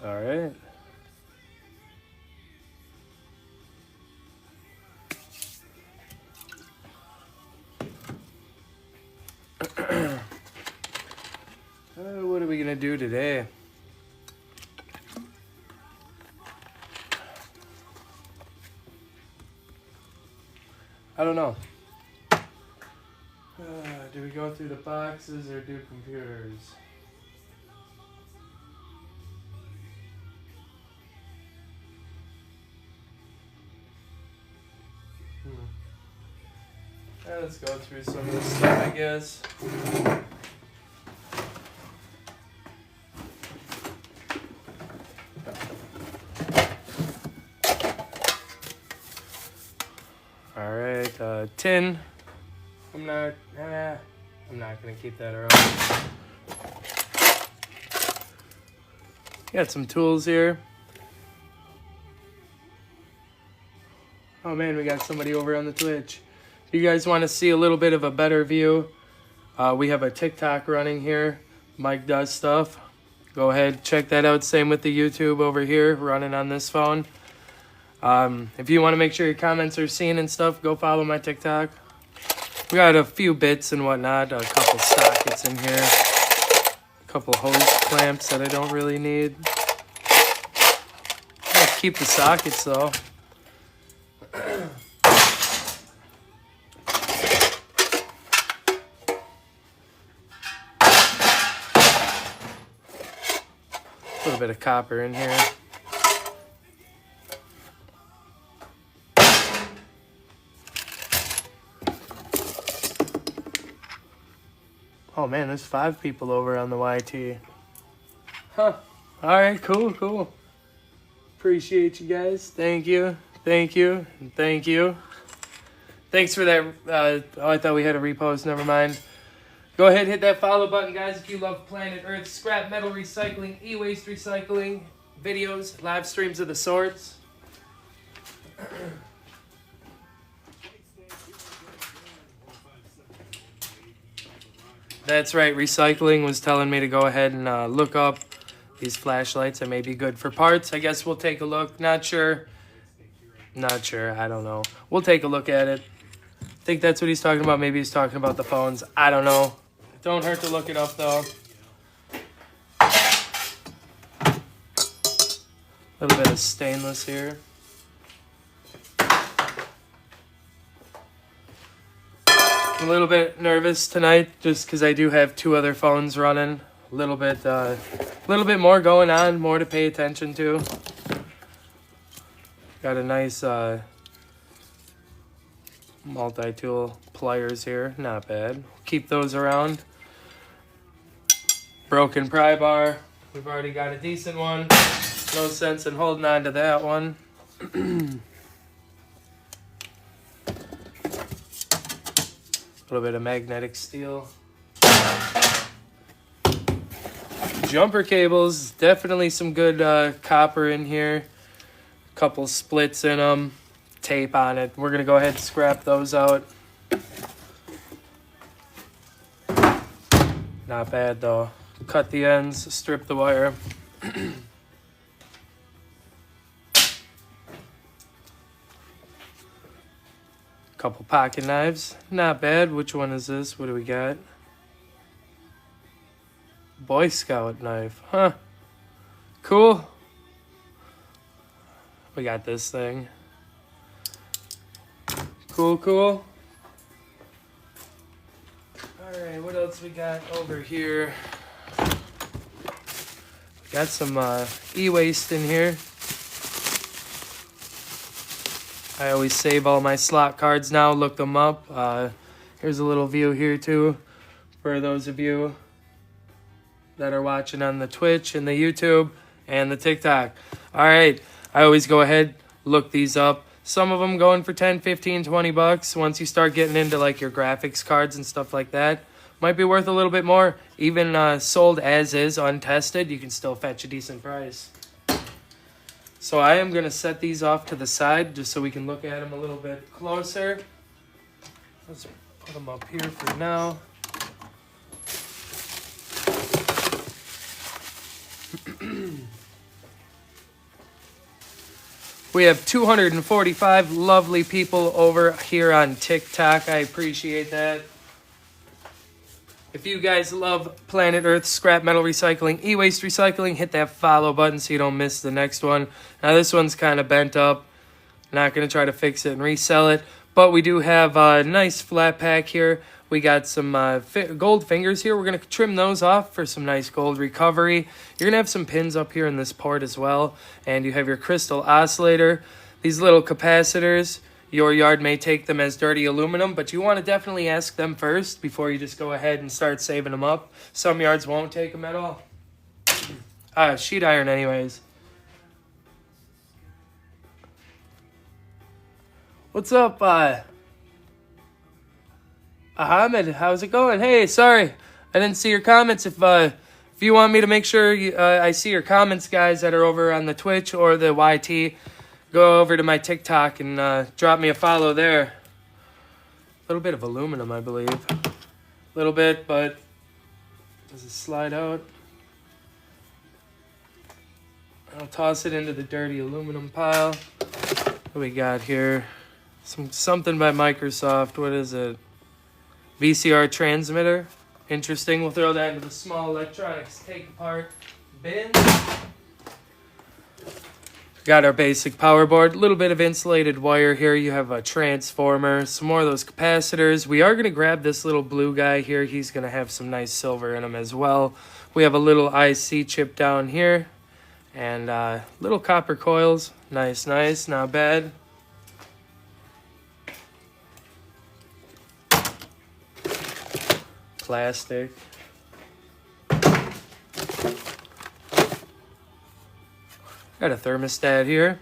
All right. What are we gonna do today? I don't know. Do we go through the boxes or do computers? Let's go through some of this stuff, I guess. All right, tin. I'm not gonna keep that around. Got some tools here. Oh man, we got somebody over on the Twitch. If you guys want to see a little bit of a better view, we have a TikTok running here. Mike does stuff. Go ahead, check that out. Same with the YouTube over here, running on this phone. If you want to make sure your comments are seen and stuff, go follow my TikTok. We got a few bits and whatnot, a couple sockets in here, a couple hose clamps that I don't really need. Let's keep the sockets though. A little bit of copper in here. Oh man, there's 5 people over on the YT. Huh. Alright, cool. Appreciate you guys. Thank you, and thank you. Thanks for that. Oh, I thought we had a repost. Never mind. Go ahead, hit that follow button, guys, if you love Planet Earth, scrap metal recycling, e-waste recycling, videos, live streams of the sorts. That's right, recycling was telling me to go ahead and look up these flashlights that may be good for parts. I guess we'll take a look. Not sure, I don't know. We'll take a look at it. I think that's what he's talking about. Maybe he's talking about the phones. I don't know. Don't hurt to look it up, though. A little bit of stainless here. I'm a little bit nervous tonight just because I do have 2 other phones running. A little bit more going on, more to pay attention to. Got a nice multi-tool pliers here, not bad. Keep those around. Broken pry bar, we've already got a decent one. No sense in holding on to that one. A little bit of magnetic steel. Jumper cables, definitely some good copper in here. Couple splits in them, tape on it. We're gonna go ahead and scrap those out. Not bad though. Cut the ends, strip the wire. Couple pocket knives, not bad. Which one is this? What do we got? Boy Scout knife, huh? Cool. We got this thing. Cool. Alright, what else we got over here? Got some e-waste in here. I always save all my slot cards now, look them up. Here's a little view here too for those of you that are watching on the Twitch and the YouTube and the TikTok. Alright, I always go ahead, look these up. Some of them going for 10, 15, 20 bucks. Once you start getting into like your graphics cards and stuff like that, might be worth a little bit more. Even sold as is, untested, you can still fetch a decent price. So I am going to set these off to the side just so we can look at them a little bit closer. Let's put them up here for now. We have 245 lovely people over here on TikTok. I appreciate that. If you guys love Planet Earth scrap metal recycling, e-waste recycling, hit that follow button so you don't miss the next one. Now this one's kind of bent up. Not going to try to fix it and resell it. But we do have a nice flat pack here. We got some gold fingers here. We're going to trim those off for some nice gold recovery. You're going to have some pins up here in this port as well. And you have your crystal oscillator. These little capacitors, your yard may take them as dirty aluminum, but you want to definitely ask them first before you just go ahead and start saving them up. Some yards won't take them at all. Sheet iron anyways. What's up, Ahmed? How's it going? Hey, sorry, I didn't see your comments. If you want me to make sure I see your comments, guys, that are over on the Twitch or the YT, go over to my TikTok and drop me a follow there. A little bit of aluminum, I believe. A little bit, but does it slide out? I'll toss it into the dirty aluminum pile. What do we got here? Something by Microsoft. What is it? VCR transmitter. Interesting. We'll throw that into the small electronics take apart bin. Got our basic power board. A little bit of insulated wire here. You have a transformer. Some more of those capacitors. We are going to grab this little blue guy here. He's going to have some nice silver in him as well. We have a little IC chip down here. And little copper coils. Nice, nice. Not bad. Plastic. Got a thermostat here.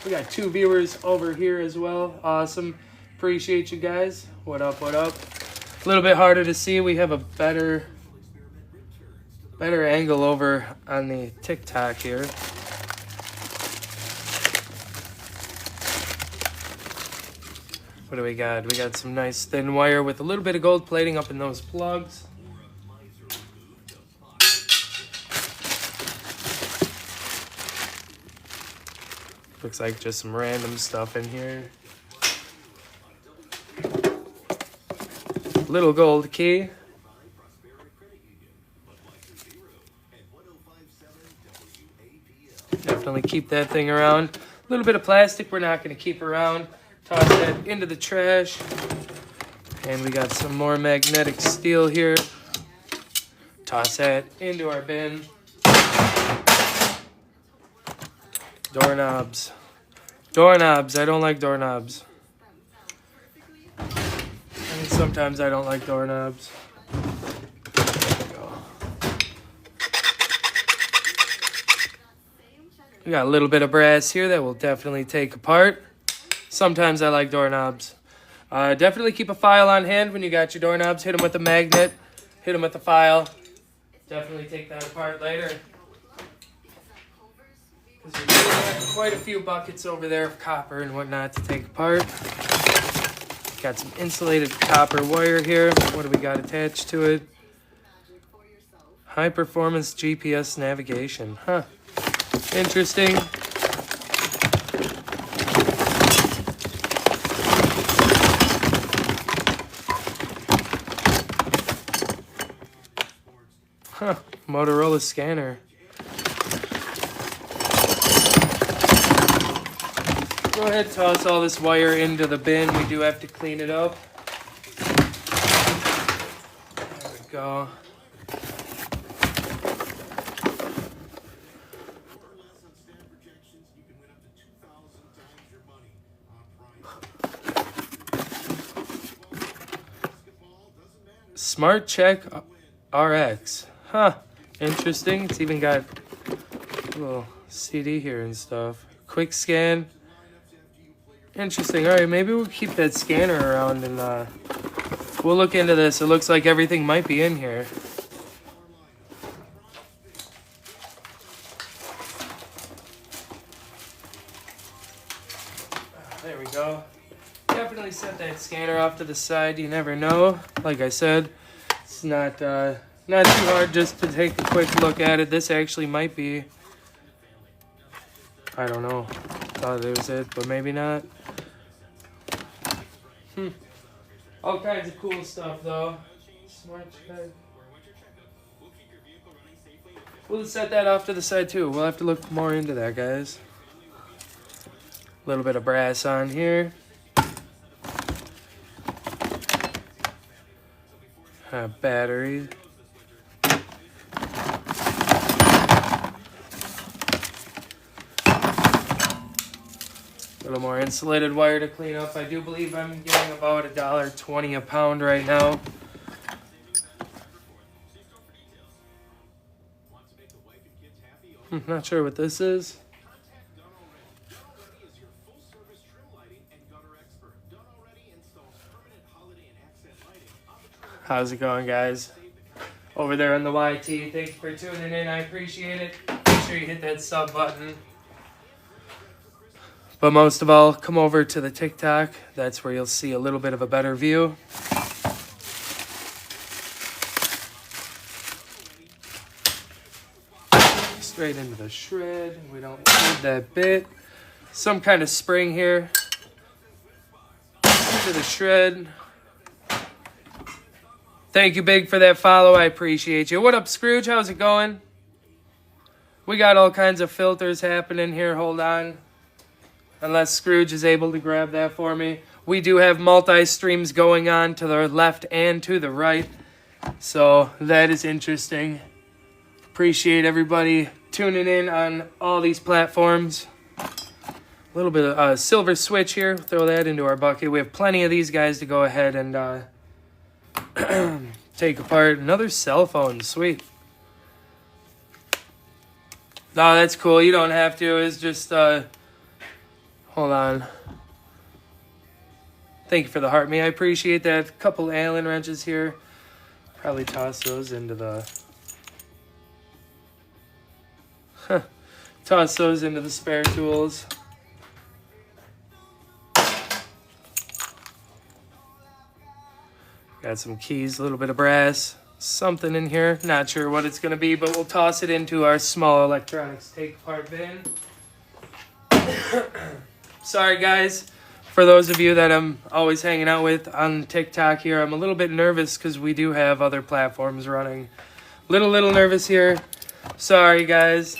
We got 2 viewers over here as well. Awesome. Appreciate you guys. What up, what up? A little bit harder to see. We have a better angle over on the TikTok here. What do we got? We got some nice thin wire with a little bit of gold plating up in those plugs. Looks like just some random stuff in here. Little gold key. Definitely keep that thing around. A little bit of plastic we're not going to keep around. Toss that into the trash. And we got some more magnetic steel here. Toss that into our bin. Doorknobs. Doorknobs. I don't like doorknobs. And sometimes I don't like doorknobs. We got a little bit of brass here that we'll definitely take apart. Sometimes I like doorknobs. Definitely keep a file on hand when you got your doorknobs. Hit them with a magnet. Hit them with the file. Definitely take that apart later. Because we have quite a few buckets over there of copper and whatnot to take apart. Got some insulated copper wire here. What do we got attached to it? High performance GPS navigation. Huh. Interesting. Huh. Motorola scanner. Go ahead, toss all this wire into the bin. We do have to clean it up. There we go. Smart Check RX. Huh. Interesting. It's even got a little CD here and stuff. Quick scan. Interesting. All right, maybe we'll keep that scanner around and we'll look into this. It looks like everything might be in here. There we go. Definitely set that scanner off to the side. You never know. Like I said, it's not too hard just to take a quick look at it. This actually might be, I don't know. Thought it was it, but maybe not. All kinds of cool stuff though. Smart check. We'll set that off to the side too. We'll have to look more into that, guys. A little bit of brass on here. Battery. A little more insulated wire to clean up. I do believe I'm getting about $1.20 a pound right now. Not sure what this is. How's it going, guys? Over there on the YT, thank you for tuning in. I appreciate it. Make sure you hit that sub button. But most of all, come over to the TikTok. That's where you'll see a little bit of a better view. Straight into the shred. We don't need that bit. Some kind of spring here. Into the shred. Thank you, Big, for that follow. I appreciate you. What up, Scrooge? How's it going? We got all kinds of filters happening here. Hold on. Unless Scrooge is able to grab that for me. We do have multi-streams going on to the left and to the right. So that is interesting. Appreciate everybody tuning in on all these platforms. A little bit of silver switch here. Throw that into our bucket. We have plenty of these guys to go ahead and take apart. Another cell phone. Sweet. No, that's cool. You don't have to. It's just, hold on. Thank you for the heart, me. I appreciate that. Couple Allen wrenches here. Probably toss those into the... Toss those into the spare tools. Got some keys, a little bit of brass, something in here. Not sure what it's going to be, but we'll toss it into our small electronics take-apart bin. Sorry, guys. For those of you that I'm always hanging out with on TikTok here, I'm a little bit nervous because we do have other platforms running. Little nervous here. Sorry, guys.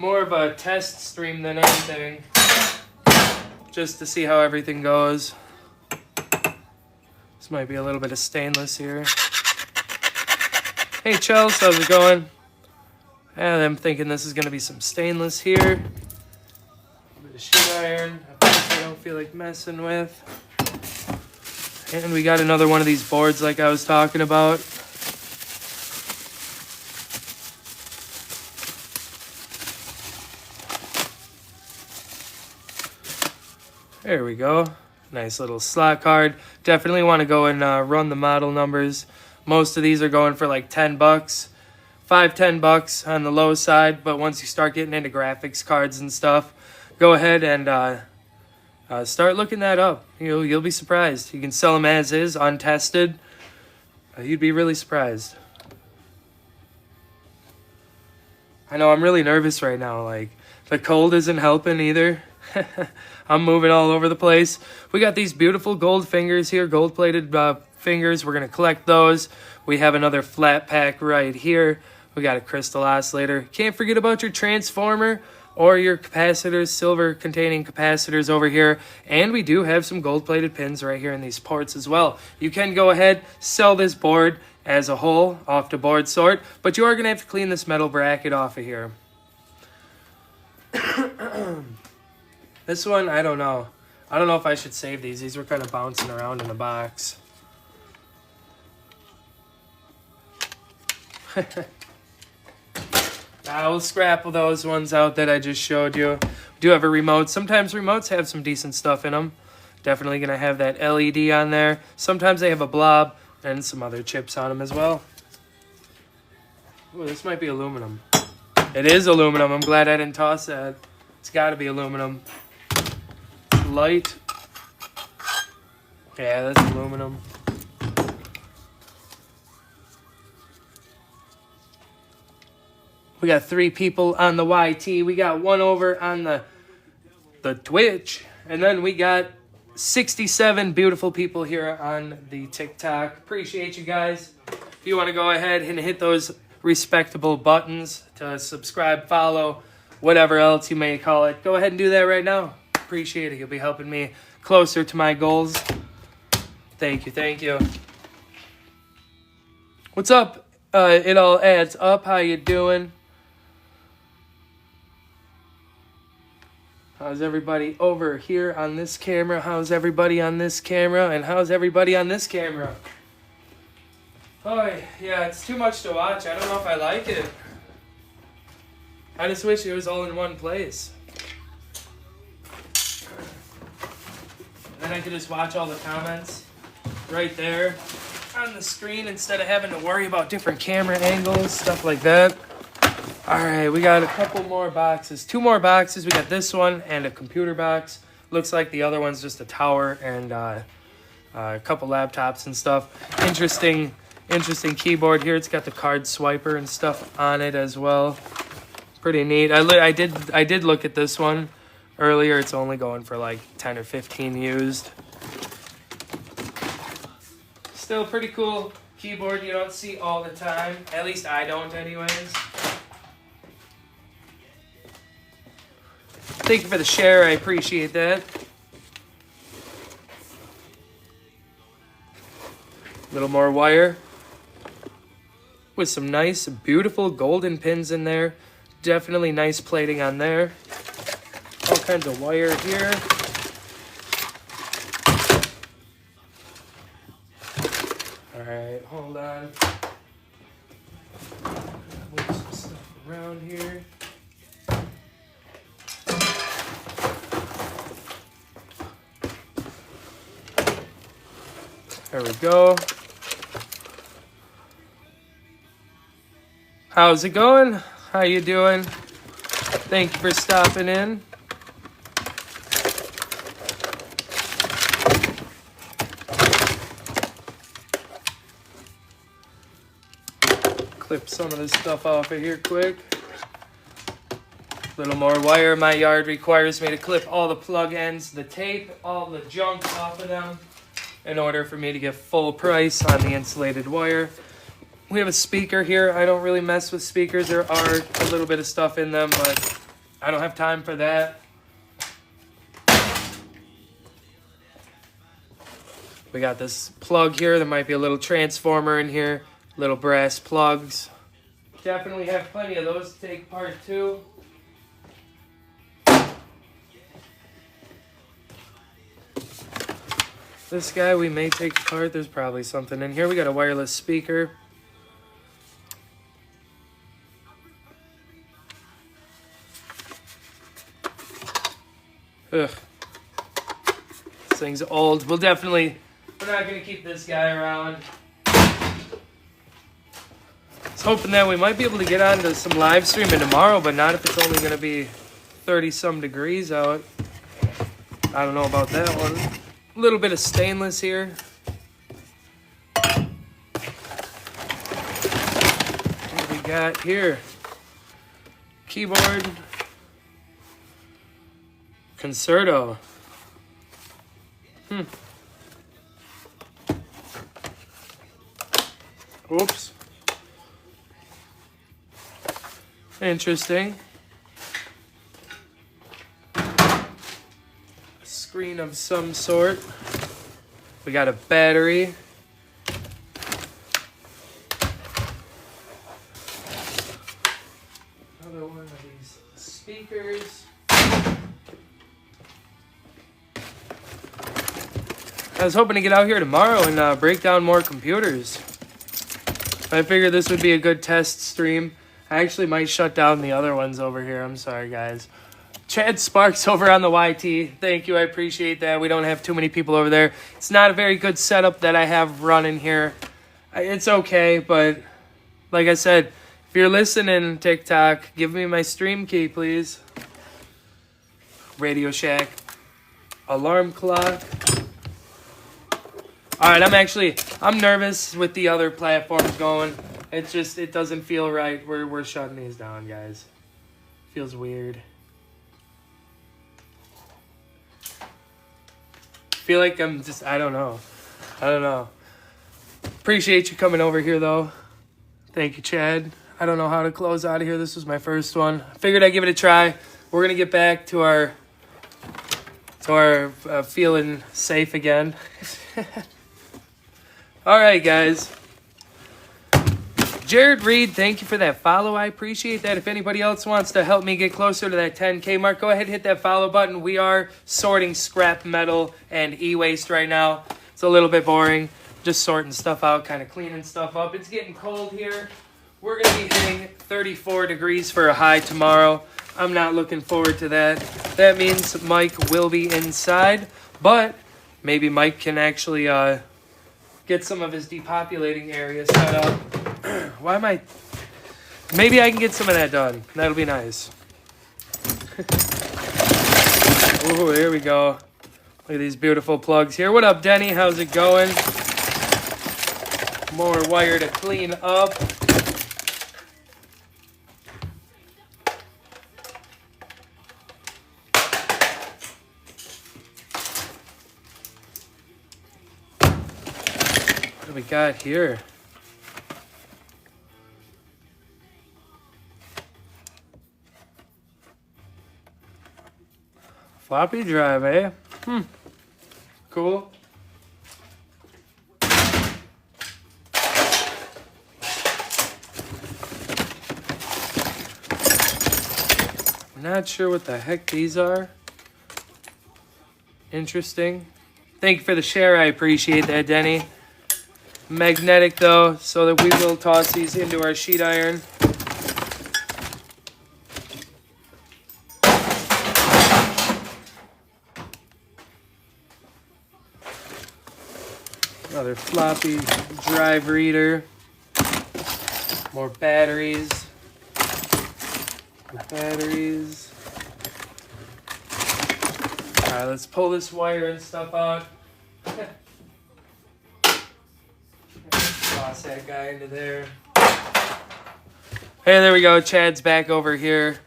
More of a test stream than anything. Just to see how everything goes. This might be a little bit of stainless here. Hey, Chels, how's it going? And I'm thinking this is going to be some stainless here. A bit of sheet iron. I don't feel like messing with. And we got another one of these boards like I was talking about. There we go. Nice little slot card. Definitely want to go and run the model numbers. Most of these are going for like $10. $5-10 on the low side. But once you start getting into graphics cards and stuff, go ahead and start looking that up. You'll be surprised. You can sell them as is, untested. You'd be really surprised. I know I'm really nervous right now. Like, the cold isn't helping either. I'm moving all over the place. We got these beautiful gold fingers here, gold-plated fingers. We're going to collect those. We have another flat pack right here. We got a crystal oscillator. Can't forget about your transformer or your capacitors, silver-containing capacitors over here. And we do have some gold-plated pins right here in these ports as well. You can go ahead, sell this board as a whole off to board sort, but you are going to have to clean this metal bracket off of here. This one, I don't know. I don't know if I should save these. These were kind of bouncing around in the box. We'll scrap those ones out that I just showed you. We do have a remote. Sometimes remotes have some decent stuff in them. Definitely going to have that LED on there. Sometimes they have a blob and some other chips on them as well. Oh, this might be aluminum. It is aluminum. I'm glad I didn't toss that. It's got to be aluminum. Light. Yeah, that's aluminum. We got 3 people on the YT. We got 1 over on the Twitch. And then we got 67 beautiful people here on the TikTok. Appreciate you guys. If you want to go ahead and hit those respectable buttons to subscribe, follow, whatever else you may call it, go ahead and do that right now. Appreciate it. You'll be helping me closer to my goals. Thank you. Thank you. What's up? It all adds up. How you doing? How's everybody over here on this camera? How's everybody on this camera? And how's everybody on this camera? Oh, yeah, it's too much to watch. I don't know if I like it. I just wish it was all in one place. And then I could just watch all the comments right there on the screen instead of having to worry about different camera angles, stuff like that. All right, we got a couple more boxes. 2 more boxes. We got this one and a computer box. Looks like the other one's just a tower and a couple laptops and stuff. Interesting keyboard here. It's got the card swiper and stuff on it as well. Pretty neat. I did look at this one earlier. It's only going for like 10 or 15 used. Still pretty cool keyboard you don't see all the time. At least I don't anyways. Thank you for the share. I appreciate that. A little more wire. With some nice, beautiful golden pins in there. Definitely nice plating on there. All kinds of wire here. Alright, hold on. Move some stuff around here. There we go. How's it going? How you doing? Thank you for stopping in. Clip some of this stuff off of here quick. A little more wire. My yard requires me to clip all the plug ends, the tape, all the junk off of them in order for me to get full price on the insulated wire. We have a speaker here. I don't really mess with speakers. There are a little bit of stuff in them, but I don't have time for that. We got this plug here. There might be a little transformer in here. Little brass plugs. Definitely have plenty of those to take part too. This guy we may take apart. There's probably something in here. We got a wireless speaker. Ugh. This thing's old. We're not going to keep this guy around. I was hoping that we might be able to get onto some live streaming tomorrow, but not if it's only going to be 30-some degrees out. I don't know about that one. A little bit of stainless here. What do we got here? Keyboard. Concerto. Oops. Interesting. Screen of some sort. We got a battery. Another one of these speakers. I was hoping to get out here tomorrow and break down more computers. I figured this would be a good test stream. I actually might shut down the other ones over here. I'm sorry, guys. Chad Sparks over on the YT. Thank you. I appreciate that. We don't have too many people over there. It's not a very good setup that I have running here. It's okay, but like I said, If you're listening, TikTok, give me my stream key, please. Radio Shack. Alarm clock. Alright, I'm nervous with the other platforms going. It doesn't feel right. We're shutting these down, guys. Feels weird. Feel like I'm just, I don't know. Appreciate you coming over here, though. Thank you, Chad. I don't know how to close out of here. This was my first one. I figured I'd give it a try. We're going to get back to our feeling safe again. All right, guys. Jared Reed, thank you for that follow. I appreciate that. If anybody else wants to help me get closer to that 10K mark, go ahead and hit that follow button. We are sorting scrap metal and e-waste right now. It's a little bit boring. Just sorting stuff out, kind of cleaning stuff up. It's getting cold here. We're going to be hitting 34 degrees for a high tomorrow. I'm not looking forward to that. That means Mike will be inside, but maybe Mike can actually get some of his depopulating area set up. Why am I... Maybe I can get some of that done. That'll be nice. Oh, there we go. Look at these beautiful plugs here. What up, Denny? How's it going? More wire to clean up. What do we got here? Floppy drive, eh? Cool. Not sure what the heck these are. Interesting. Thank you for the share. I appreciate that, Denny. Magnetic, though, so that we will toss these into our sheet iron. Another floppy drive reader. More batteries. Batteries. Alright, let's pull this wire and stuff out. Toss that guy into there. Hey, there we go. Chad's back over here.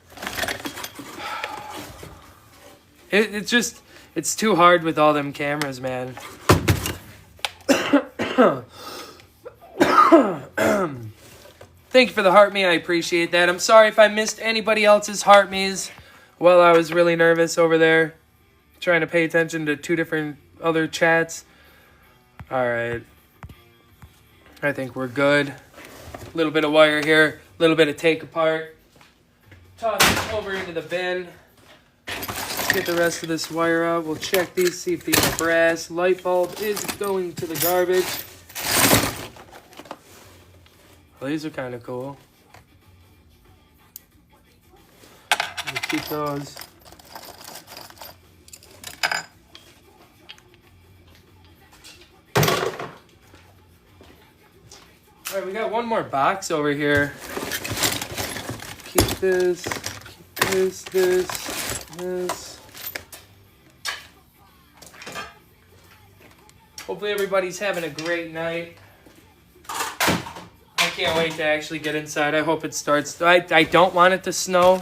It's too hard with all them cameras, man. Thank you for the heart me. I appreciate that. I'm sorry if I missed anybody else's heart me's while I was really nervous over there. Trying to pay attention to two different other chats. Alright. I think we're good. A little bit of wire here. A little bit of take apart. Toss it over into the bin. Get the rest of this wire out. We'll check these, see if these are brass. Light bulb is going to the garbage. Well, these are kind of cool. We'll keep those. All right, we got one more box over here. Keep this, this. Hopefully everybody's having a great night. I can't wait to actually get inside. I hope it starts. I don't want it to snow.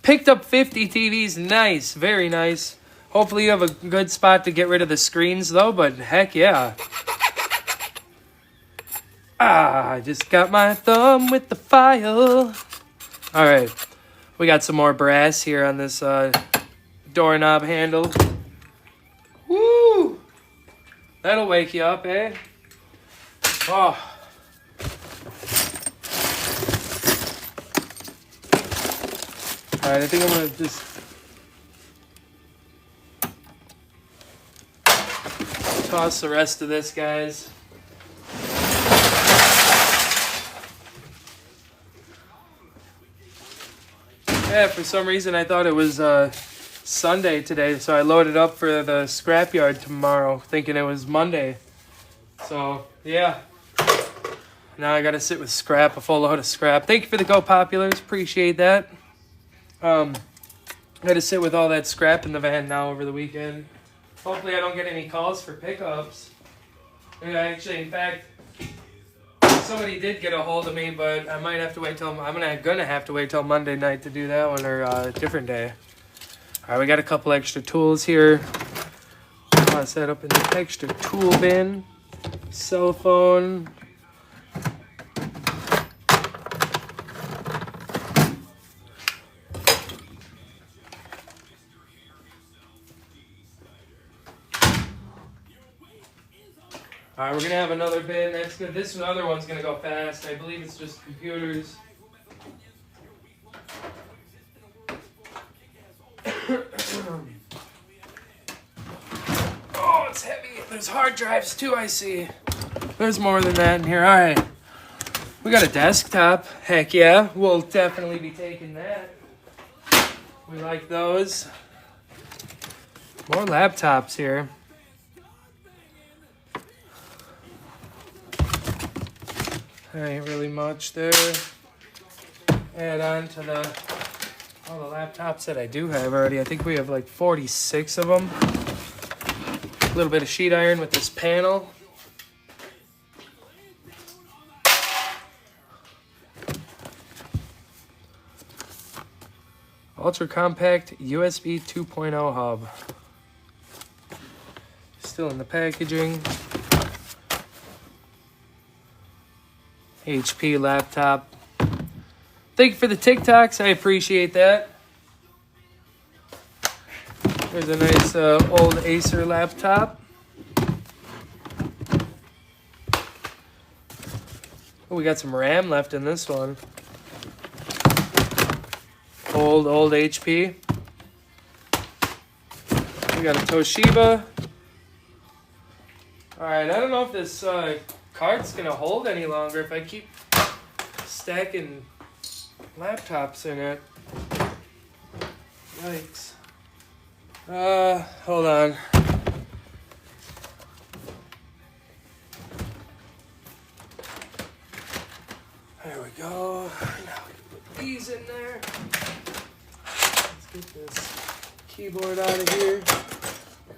Picked up 50 TVs. Nice. Very nice. Hopefully you have a good spot to get rid of the screens, though. But heck yeah. I just got my thumb with the file. All right. We got some more brass here on this doorknob handle. Woo! That'll wake you up, eh? Oh. Alright, I think I'm going to just toss the rest of this, guys. Yeah, for some reason I thought it was Sunday today, so I loaded up for the scrapyard tomorrow, thinking it was Monday. So, yeah. Now I gotta sit with scrap, a full load of scrap. Thank you for the Go Populars, appreciate that. I gotta sit with all that scrap in the van now over the weekend. Hopefully I don't get any calls for pickups. And actually, in fact, somebody did get a hold of me, but I might have to wait till, gonna have to wait till Monday night to do that one, or a different day. All right, we got a couple extra tools here. Toss that up in the extra tool bin. Cell phone. All right, we're gonna have another bin. That's good. This other one's gonna go fast. I believe it's just computers. Oh, it's heavy. There's hard drives too, I see. There's more than that in here. All right. We got a desktop. Heck yeah. We'll definitely be taking that. We like those. More laptops here. Ain't really much there. Add on to all the laptops that I do have already. I think we have like 46 of them. A little bit of sheet iron with this panel. Ultra compact USB 2.0 hub. Still in the packaging. HP laptop. Thank you for the TikToks. I appreciate that. There's a nice old Acer laptop. Oh, we got some RAM left in this one. Old HP. We got a Toshiba. Alright, I don't know if this card's gonna hold any longer if I keep stacking laptops in it. Yikes. Hold on. There we go. Now we put these in there. Let's get this keyboard out of here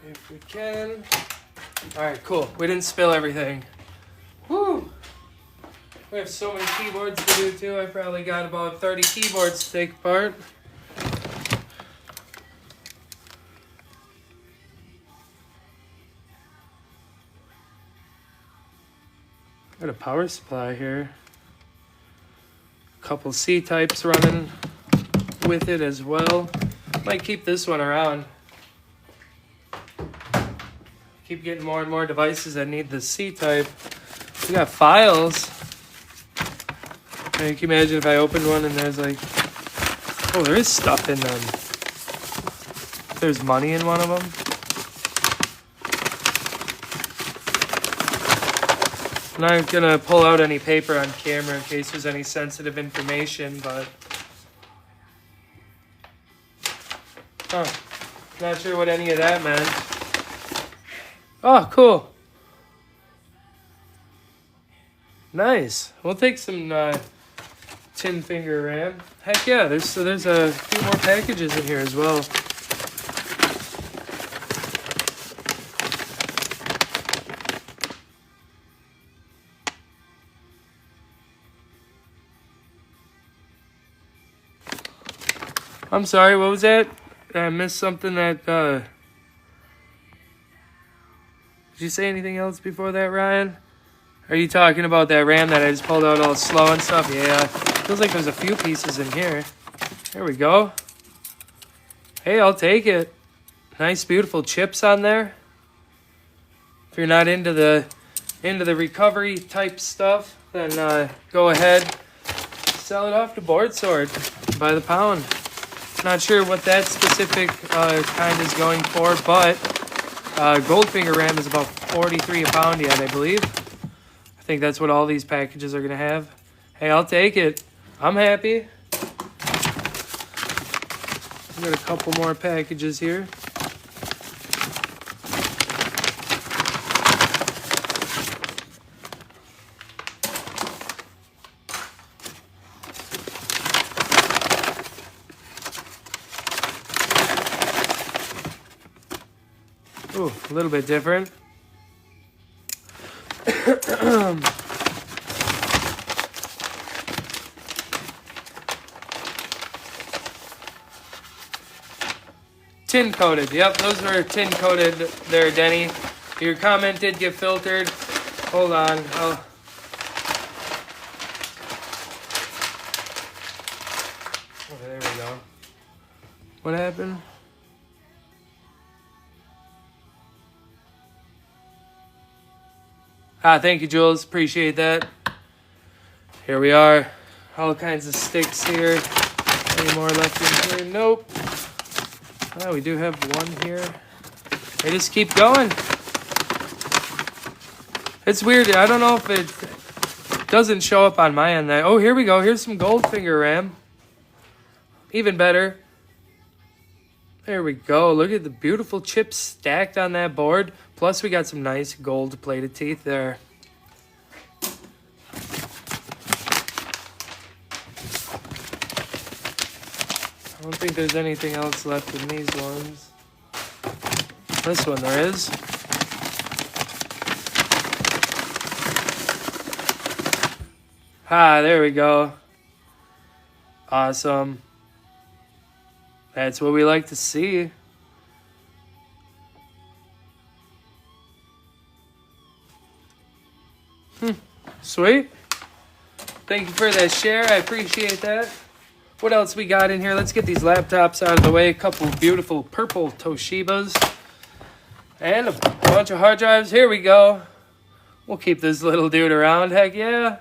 if we can. Alright, cool. We didn't spill everything. Woo! We have so many keyboards to do too. I probably got about 30 keyboards to take apart. Got a power supply here. A couple C-types running with it as well. Might keep this one around. Keep getting more and more devices that need the C-type. We got files. Can you imagine if I opened one and there's like, oh, there is stuff in them. There's money in one of them. I'm not gonna pull out any paper on camera in case there's any sensitive information, but not sure what any of that meant. Oh, cool. Nice. We'll take some tin finger RAM. Heck yeah, there's a few more packages in here as well. I'm sorry, what was that? I missed something that, did you say anything else before that, Ryan? Are you talking about that RAM that I just pulled out all slow and stuff? Yeah, feels like there's a few pieces in here. There we go. Hey, I'll take it. Nice, beautiful chips on there. If you're not into the recovery type stuff, then go ahead, sell it off to Board Sword by the pound. Not sure what that specific kind is going for, but Goldfinger RAM is about 43 a pound yet, I believe. I think that's what all these packages are going to have. Hey, I'll take it. I'm happy. We got a couple more packages here. Ooh, a little bit different. Tin coated. Yep, those were tin coated there, Denny. Your comment did get filtered. Hold on. Oh, there we go. What happened? Thank you, Jules. Appreciate that. Here we are. All kinds of sticks here. Any more left in here? Nope. Oh, we do have one here. They just keep going. It's weird. I don't know if it doesn't show up on my end. Oh, here we go. Here's some Goldfinger Ram. Even better. There we go. Look at the beautiful chips stacked on that board. Plus, we got some nice gold-plated teeth there. I don't think there's anything else left in these ones. This one there is. There we go. Awesome. That's what we like to see. Sweet. Thank you for that share. I appreciate that. What else we got in here? Let's get these laptops out of the way. A couple beautiful purple Toshibas. And a bunch of hard drives. Here we go. We'll keep this little dude around. Heck yeah.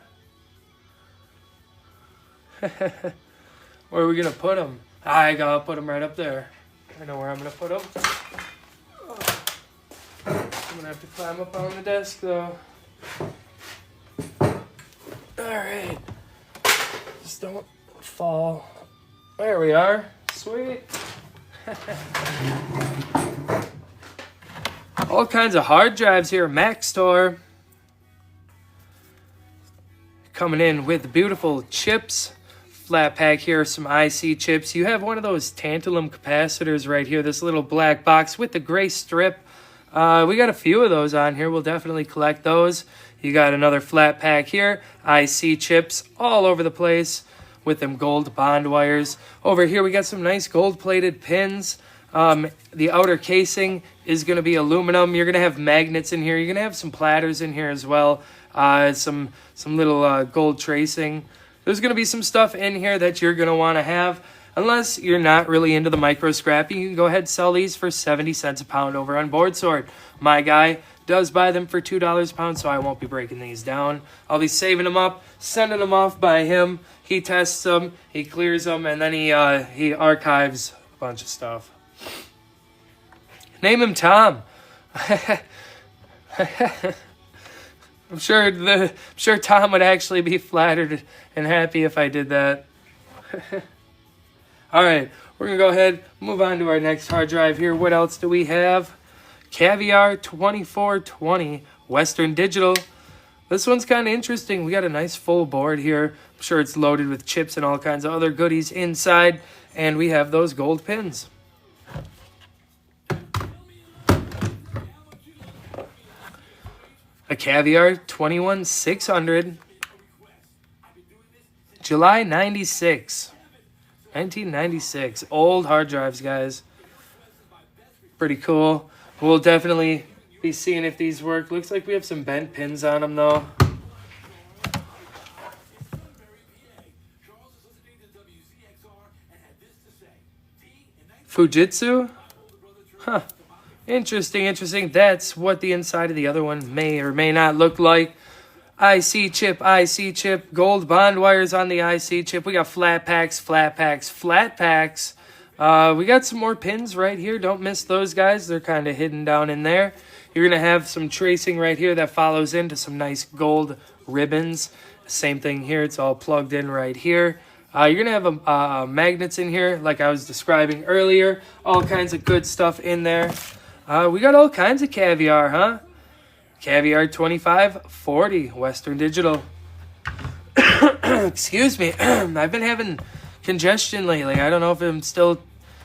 Where are we going to put him? I gotta put him right up there. I know where I'm going to put him. I'm going to have to climb up on the desk, though. Alright. Just don't fall. There we are. Sweet. All kinds of hard drives here. Mac Store. Coming in with beautiful chips. Flat pack here, some IC chips. You have one of those tantalum capacitors right here. This little black box with the gray strip. We got a few of those on here. We'll definitely collect those. You got another flat pack here. IC chips all over the place with them gold bond wires. Over here we got some nice gold plated pins. The outer casing is going to be aluminum. You're going to have magnets in here. You're going to have some platters in here as well. Some little gold tracing. There's going to be some stuff in here that you're going to want to have. Unless you're not really into the micro scrapping, you can go ahead and sell these for 70 cents a pound over on Board Sort. My guy does buy them for $2 a pound, so I won't be breaking these down. I'll be saving them up, sending them off by him. He tests them, he clears them, and then he archives a bunch of stuff. Name him Tom. I'm sure Tom would actually be flattered and happy if I did that. All right, we're going to go ahead, move on to our next hard drive here. What else do we have? Caviar 2420 Western Digital. This one's kind of interesting. We got a nice full board here. I'm sure it's loaded with chips and all kinds of other goodies inside. And we have those gold pins. A Caviar 21600. July 96. 1996. Old hard drives, guys. Pretty cool. We'll definitely be seeing if these work. Looks like we have some bent pins on them, though. Fujitsu? Huh. Interesting. That's what the inside of the other one may or may not look like. IC chip, gold bond wires on the IC chip. We got flat packs. We got some more pins right here. Don't miss those, guys. They're kind of hidden down in there. You're going to have some tracing right here that follows into some nice gold ribbons. Same thing here. It's all plugged in right here. You're going to have magnets in here like I was describing earlier. All kinds of good stuff in there. We got all kinds of caviar, huh? Caviar 2540 Western Digital. Excuse me. I've been having congestion lately. I don't know if I'm still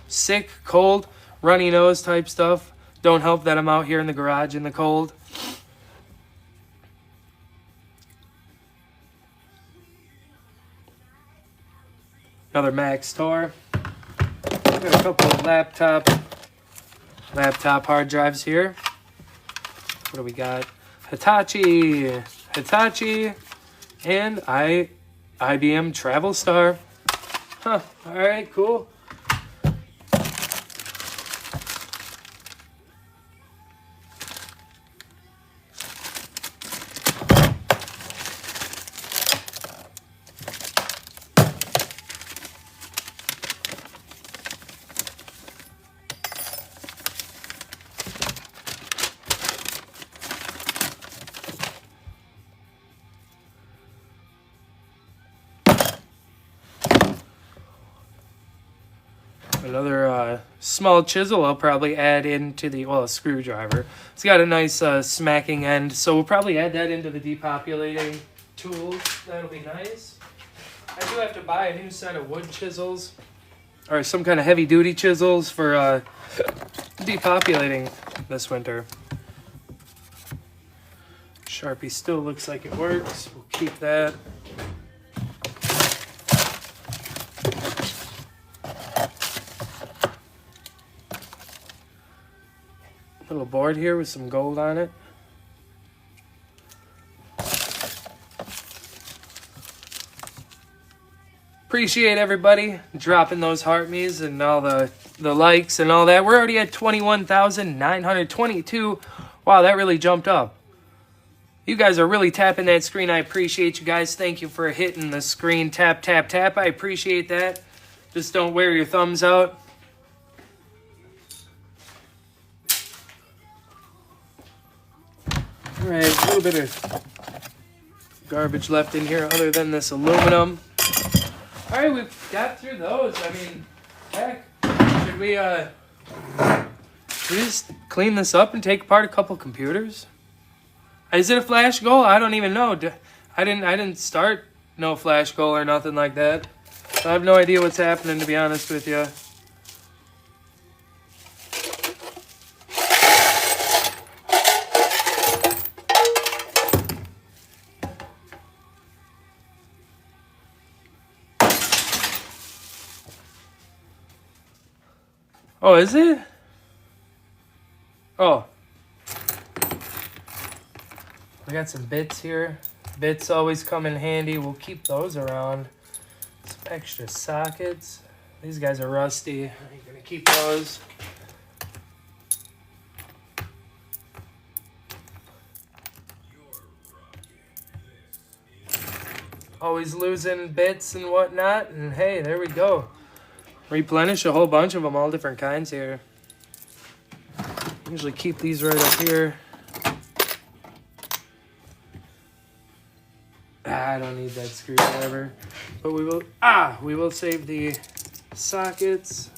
sick, cold, runny nose type stuff. Don't help that I'm out here in the garage in the cold. Another Max Tor. Got a couple of laptop hard drives here. What do we got? Hitachi, and IBM Travel Star. Huh, all right, cool. Another small chisel I'll probably add into the, well, a screwdriver. It's got a nice smacking end, so we'll probably add that into the depopulating tool. That'll be nice. I do have to buy a new set of wood chisels, or some kind of heavy-duty chisels for depopulating this winter. Sharpie still looks like it works. We'll keep that. Little board here with some gold on it. Appreciate everybody dropping those heart me's and all the likes and all that. We're already at 21,922. Wow, that really jumped up. You guys are really tapping that screen. I appreciate you guys. Thank you for hitting the screen. Tap, tap, tap. I appreciate that. Just don't wear your thumbs out. All right, a little bit of garbage left in here other than this aluminum. All right, we got through those. I mean, heck, should we just clean this up and take apart a couple computers? Is it a flash goal? I don't even know. I didn't start no flash goal or nothing like that. So I have no idea what's happening, to be honest with you. Oh, is it? Oh. We got some bits here. Bits always come in handy. We'll keep those around. Some extra sockets. These guys are rusty. I'm gonna keep those. Always losing bits and whatnot. And hey, there we go. Replenish a whole bunch of them, all different kinds here. Usually keep these right up here. I don't need that screwdriver, but we will save the sockets.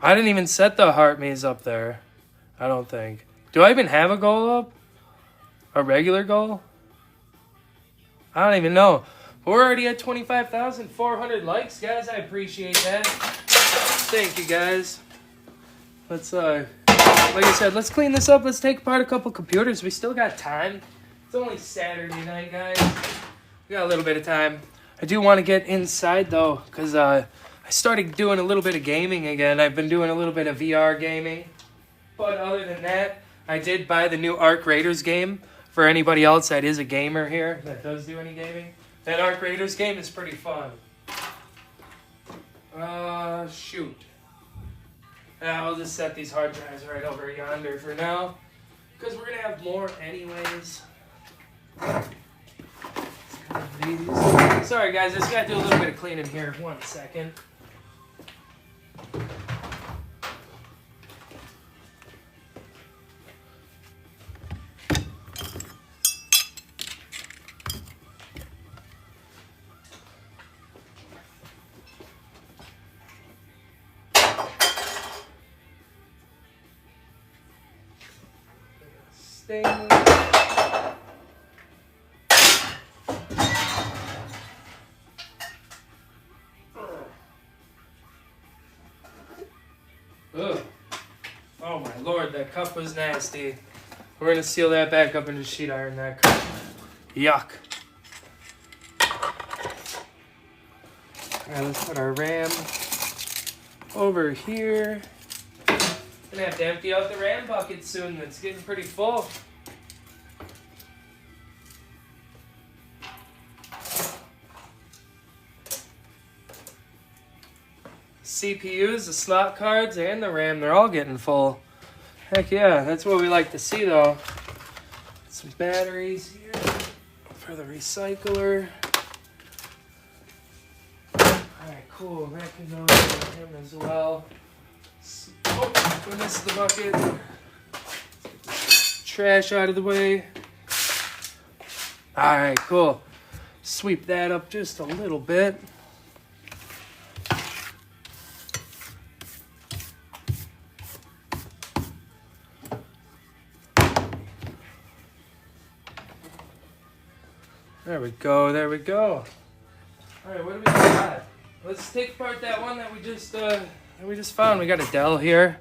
I didn't even set the heart maze up there. I don't think. Do I even have a goal up? A regular goal? I don't even know. We're already at 25,400 likes, guys. I appreciate that. Thank you, guys. Let's, like I said, let's clean this up. Let's take apart a couple computers. We still got time. It's only Saturday night, guys. We got a little bit of time. I do want to get inside, though, because, I started doing a little bit of gaming again. I've been doing a little bit of VR gaming. But other than that, I did buy the new Ark Raiders game. For anybody else that is a gamer here that does do any gaming. That Ark Raiders game is pretty fun. Shoot. I'll just set these hard drives right over yonder for now. Because we're going to have more anyways. Sorry guys, I just got to do a little bit of cleaning here. 1 second. thing. Ugh. Oh my lord, that cup was nasty. We're gonna seal that back up into sheet iron, that cup. Yuck. Alright, let's put our ram over here. Gonna have to empty out the ram bucket soon. It's getting pretty full. CPUs, the slot cards, and the RAM, they're all getting full. Heck yeah, that's what we like to see though. Some batteries here for the recycler. Alright, cool. That can go into him as well. Oh, we missed the bucket. Trash out of the way. Alright, cool. Sweep that up just a little bit. There we go, there we go. Alright, what do we got? Let's take apart that one that we just found. We got a Dell here.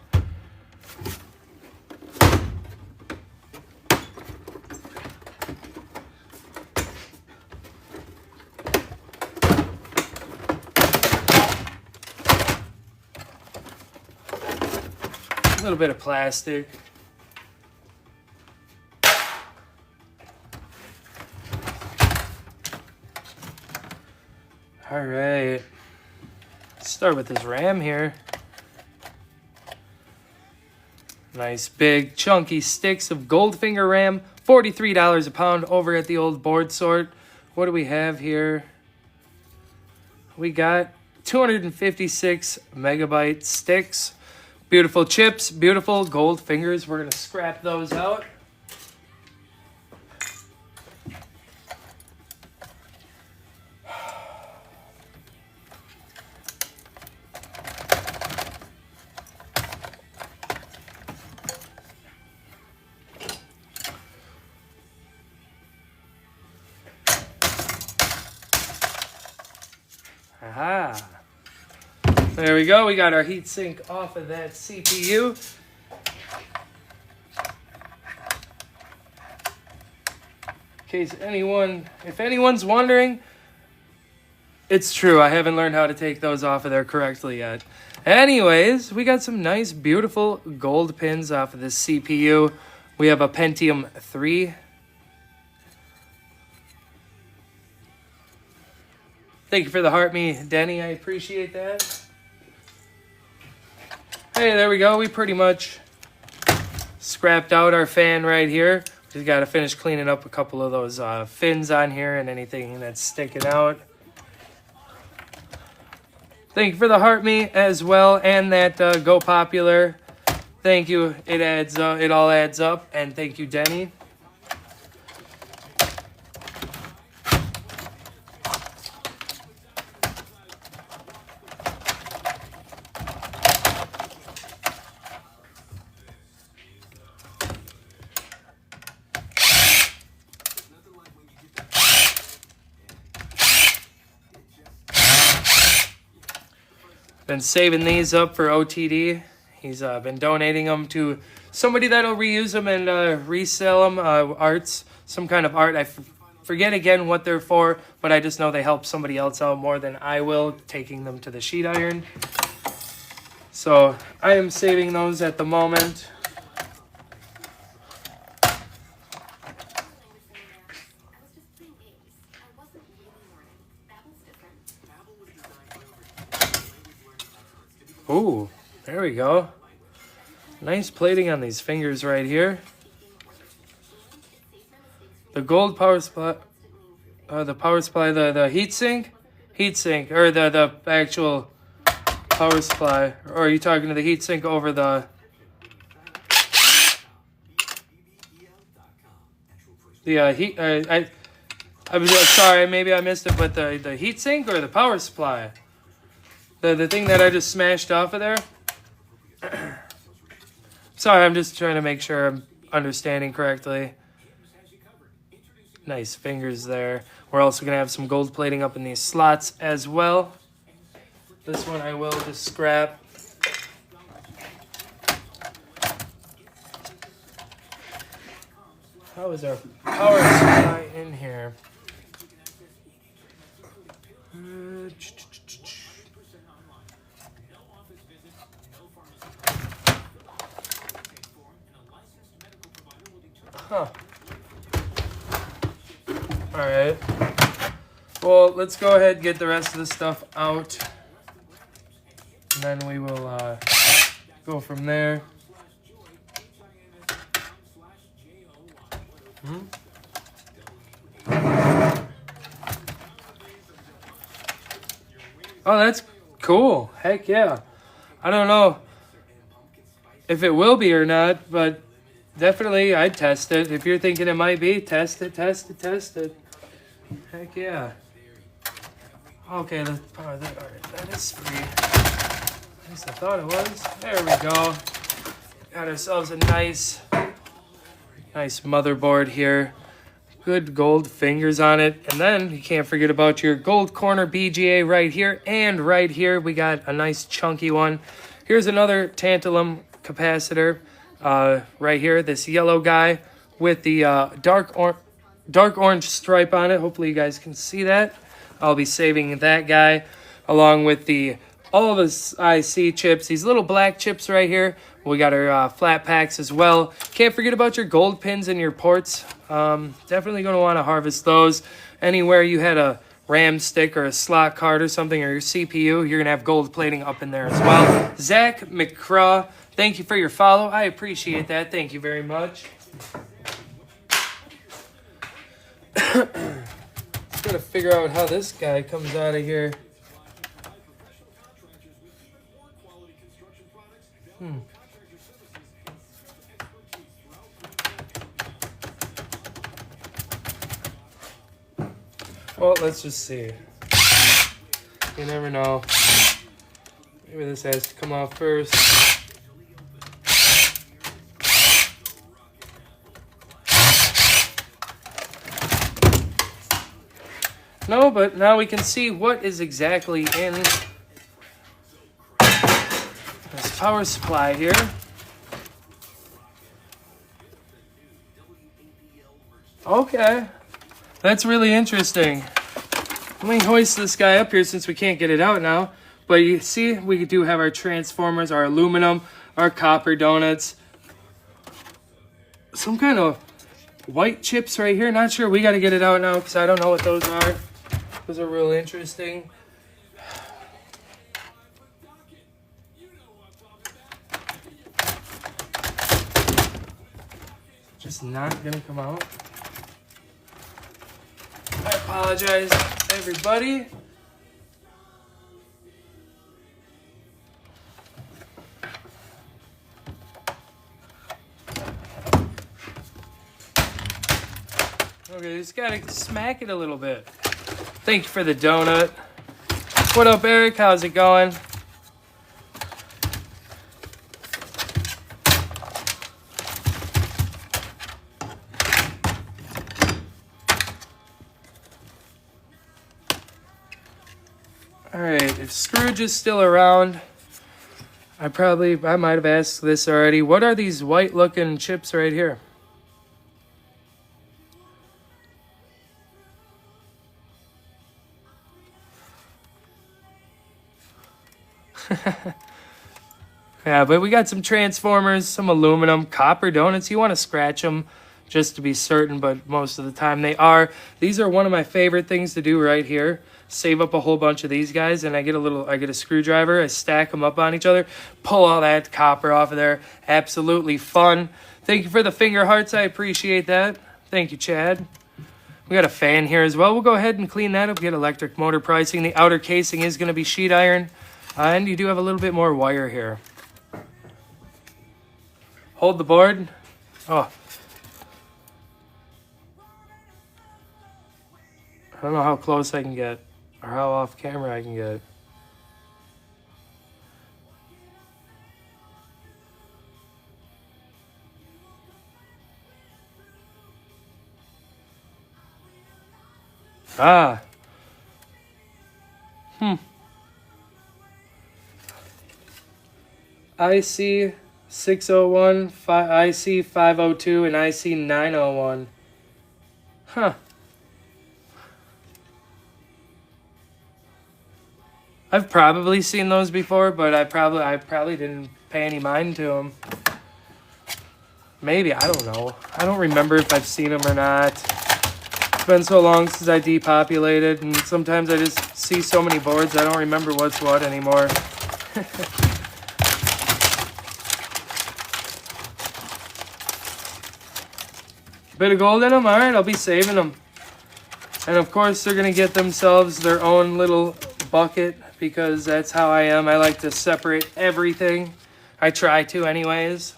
A little bit of plastic. All right, let's start with this RAM here. Nice big chunky sticks of Goldfinger RAM, $43 a pound over at the old board sort. What do we have here? We got 256 megabyte sticks. Beautiful chips, beautiful Goldfingers. We're gonna scrap those out. Aha. There we go. We got our heatsink off of that CPU. In case if anyone's wondering, it's true. I haven't learned how to take those off of there correctly yet. Anyways, we got some nice, beautiful gold pins off of this CPU. We have a Pentium 3. Thank you for the heart me, Denny. I appreciate that. Hey, there we go. We pretty much scrapped out our fan right here. Just got to finish cleaning up a couple of those fins on here and anything that's sticking out. Thank you for the heart me as well, and that Go Popular. Thank you. It adds. It all adds up. And thank you, Denny. Been saving these up for OTD. He's been donating them to somebody that'll reuse them and resell them. Arts, some kind of art. I forget again what they're for, but I just know they help somebody else out more than I will, taking them to the sheet iron. So I am saving those at the moment. Ooh, there we go. Nice plating on these fingers right here. The gold power supply, the heatsink, or the actual power supply. Or are you talking to the heatsink over the heat? I was sorry, maybe I missed it, but the heatsink or the power supply? The thing that I just smashed off of there. Sorry, I'm just trying to make sure understanding correctly. Nice fingers there. We're also going to have some gold plating up in these slots as well. This one I will just scrap. How is our power supply in here? Huh. Alright. Well, let's go ahead and get the rest of the stuff out. And then we will go from there. Oh, that's cool. Heck yeah. I don't know if it will be or not, but definitely I'd test it. If you're thinking it might be, test it, test it, test it. Heck yeah. Okay, that is free. At least I thought it was. There we go. Got ourselves a nice motherboard here. Good gold fingers on it. And then you can't forget about your gold corner BGA right here. And right here we got a nice chunky one. Here's another tantalum capacitor right here. This yellow guy with the dark orange stripe on it. Hopefully you guys can see that. I'll be saving that guy along with all of the IC chips. These little black chips right here. We got our flat packs as well. Can't forget about your gold pins and your ports. Definitely going to want to harvest those. Anywhere you had a RAM stick or a slot card or something, or your CPU, you're going to have gold plating up in there as well. Zach McCraw, thank you for your follow. I appreciate that. Thank you very much. Just got to figure out how this guy comes out of here. Well, let's just see. You never know. Maybe this has to come off first. No, but now we can see what is exactly in this power supply here. Okay. That's really interesting. Let me hoist this guy up here since we can't get it out now. But you see, we do have our transformers, our aluminum, our copper donuts. Some kind of white chips right here. Not sure. We got to get it out now because I don't know what those are. Those are real interesting. Just not going to come out. I apologize, everybody. Okay, just gotta smack it a little bit. Thank you for the donut. What up, Eric? How's it going? Alright, if Scrooge is still around, I might have asked this already. What are these white looking chips right here? Yeah, but we got some transformers, some aluminum, copper donuts. You want to scratch them just to be certain, but most of the time they are. These are one of my favorite things to do right here. Save up a whole bunch of these guys, and I get a screwdriver, I stack them up on each other, pull all that copper off of there. Absolutely fun. Thank you for the finger hearts. I appreciate that. Thank you, Chad. We got a fan here as well. We'll go ahead and clean that up, get electric motor pricing. The outer casing is going to be sheet iron, and you do have a little bit more wire here. Hold the board. Oh. I don't know how close I can get or how off camera I can get. Ah. IC 601, IC 502, and IC 901. Huh. I've probably seen those before, but I probably didn't pay any mind to them. Maybe, I don't know. I don't remember if I've seen them or not. It's been so long since I depopulated, and sometimes I just see so many boards I don't remember what's what anymore. Bit of gold in them? Alright, I'll be saving them. And of course, they're going to get themselves their own little bucket, because that's how I am. I like to separate everything. I try to anyways.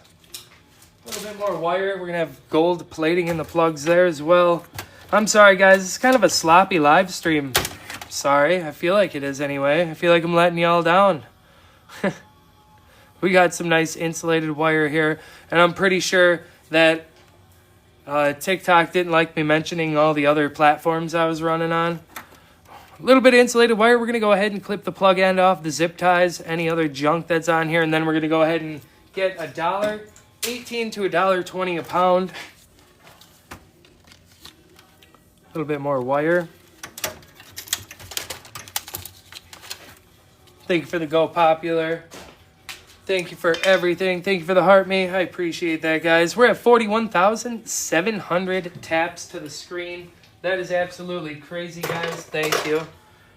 A little bit more wire. We're going to have gold plating in the plugs there as well. I'm sorry, guys. It's kind of a sloppy live stream. Sorry. I feel like it is anyway. I feel like I'm letting y'all down. We got some nice insulated wire here. And I'm pretty sure that TikTok didn't like me mentioning all the other platforms I was running on. A little bit of insulated wire. We're going to go ahead and clip the plug end off, the zip ties, any other junk that's on here. And then we're going to go ahead and get $1.18 to $1.20 a pound. A little bit more wire. Thank you for the Go Popular. Thank you for everything. Thank you for the heart me. I appreciate that, guys. We're at 41,700 taps to the screen. That is absolutely crazy, guys. Thank you.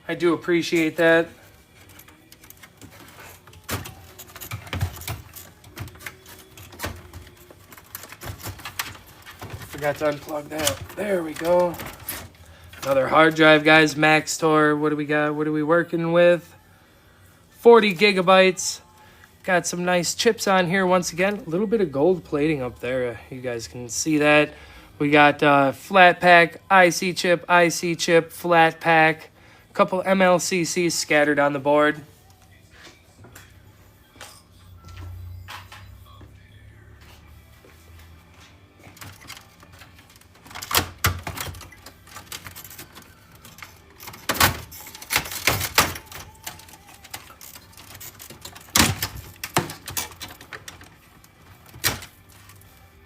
I do appreciate that. Forgot to unplug that. There we go. Another hard drive, guys. Max Tor. What do we got? What are we working with? 40 gigabytes. Got some nice chips on here once again. A little bit of gold plating up there. You guys can see that. We got flat pack, IC chip, flat pack. A couple MLCCs scattered on the board.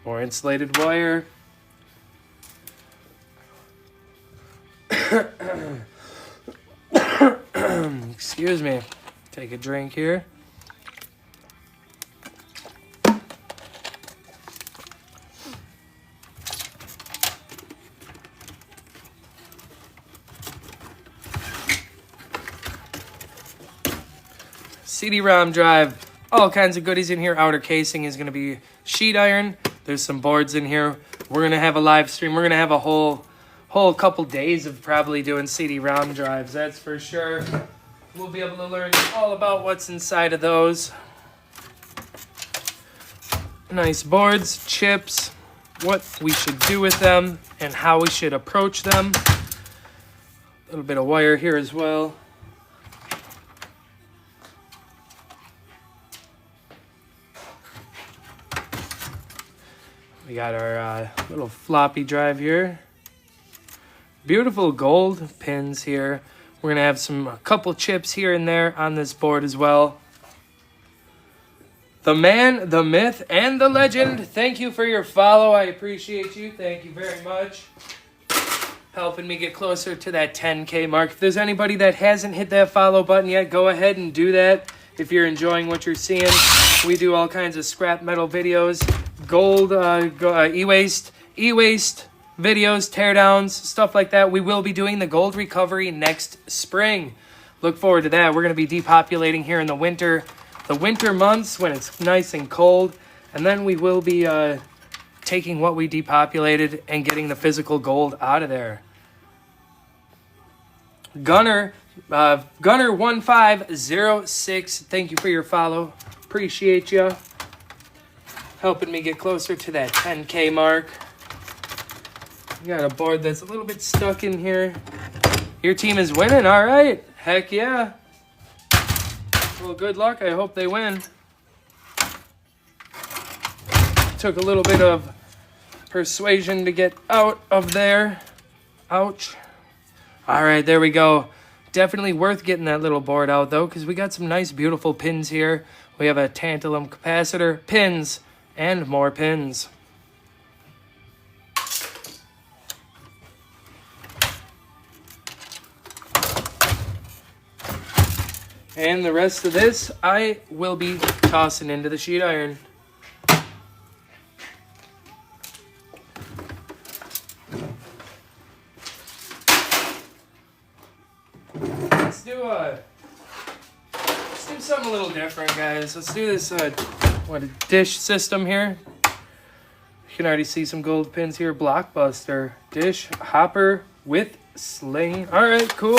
More insulated wire. Excuse me. Take a drink here. CD-ROM drive. All kinds of goodies in here. Outer casing is going to be sheet iron. There's some boards in here. We're going to have a live stream. We're going to have a whole couple days of probably doing CD-ROM drives. That's for sure. We'll be able to learn all about what's inside of those. Nice boards, chips, what we should do with them, and how we should approach them. A little bit of wire here as well. We got our little floppy drive here. Beautiful gold pins here. We're gonna have a couple chips here and there on this board as well. The man, the myth, and the legend. Thank you for your follow. I appreciate you. Thank you very much. Helping me get closer to that 10K mark. If there's anybody that hasn't hit that follow button yet, go ahead and do that. If you're enjoying what you're seeing, we do all kinds of scrap metal videos, gold, e-waste videos, teardowns, stuff like that. We will be doing the gold recovery next spring. Look forward to that. We're going to be depopulating here in the winter months when it's nice and cold. And then we will be taking what we depopulated and getting the physical gold out of there. Gunner 1506, thank you for your follow. Appreciate you. Helping me get closer to that 10K mark. Got a board that's a little bit stuck in here. Your team is winning, all right. Heck yeah. Well, good luck. I hope they win. Took a little bit of persuasion to get out of there. Ouch. All right, there we go. Definitely worth getting that little board out, though, because we got some nice, beautiful pins here. We have a tantalum capacitor, pins, and more pins. And the rest of this, I will be tossing into the sheet iron. Let's do something a little different, guys. Let's do this, a dish system here. You can already see some gold pins here. Blockbuster dish hopper with sling. All right, cool.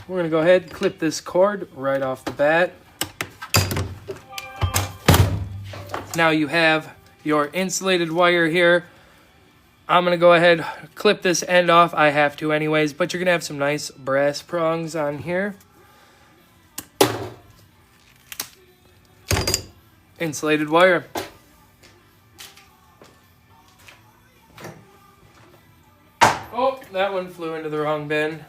We're going to go ahead and clip this cord right off the bat. Now you have your insulated wire here. I'm going to go ahead clip this end off. I have to anyways, but you're going to have some nice brass prongs on here. Insulated wire. Oh, that one flew into the wrong bin.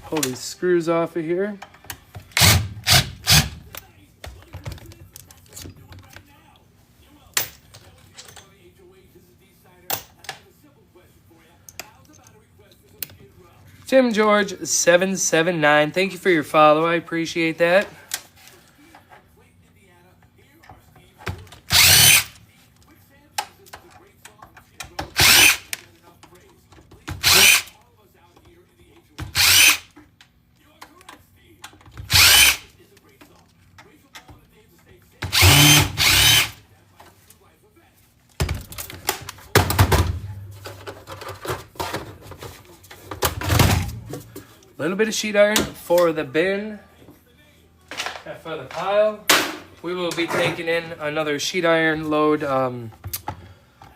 Pull these screws off of here. Tim George 779, thank you for your follow. I appreciate that. A little bit of sheet iron for the bin and for the pile. We will be taking in another sheet iron load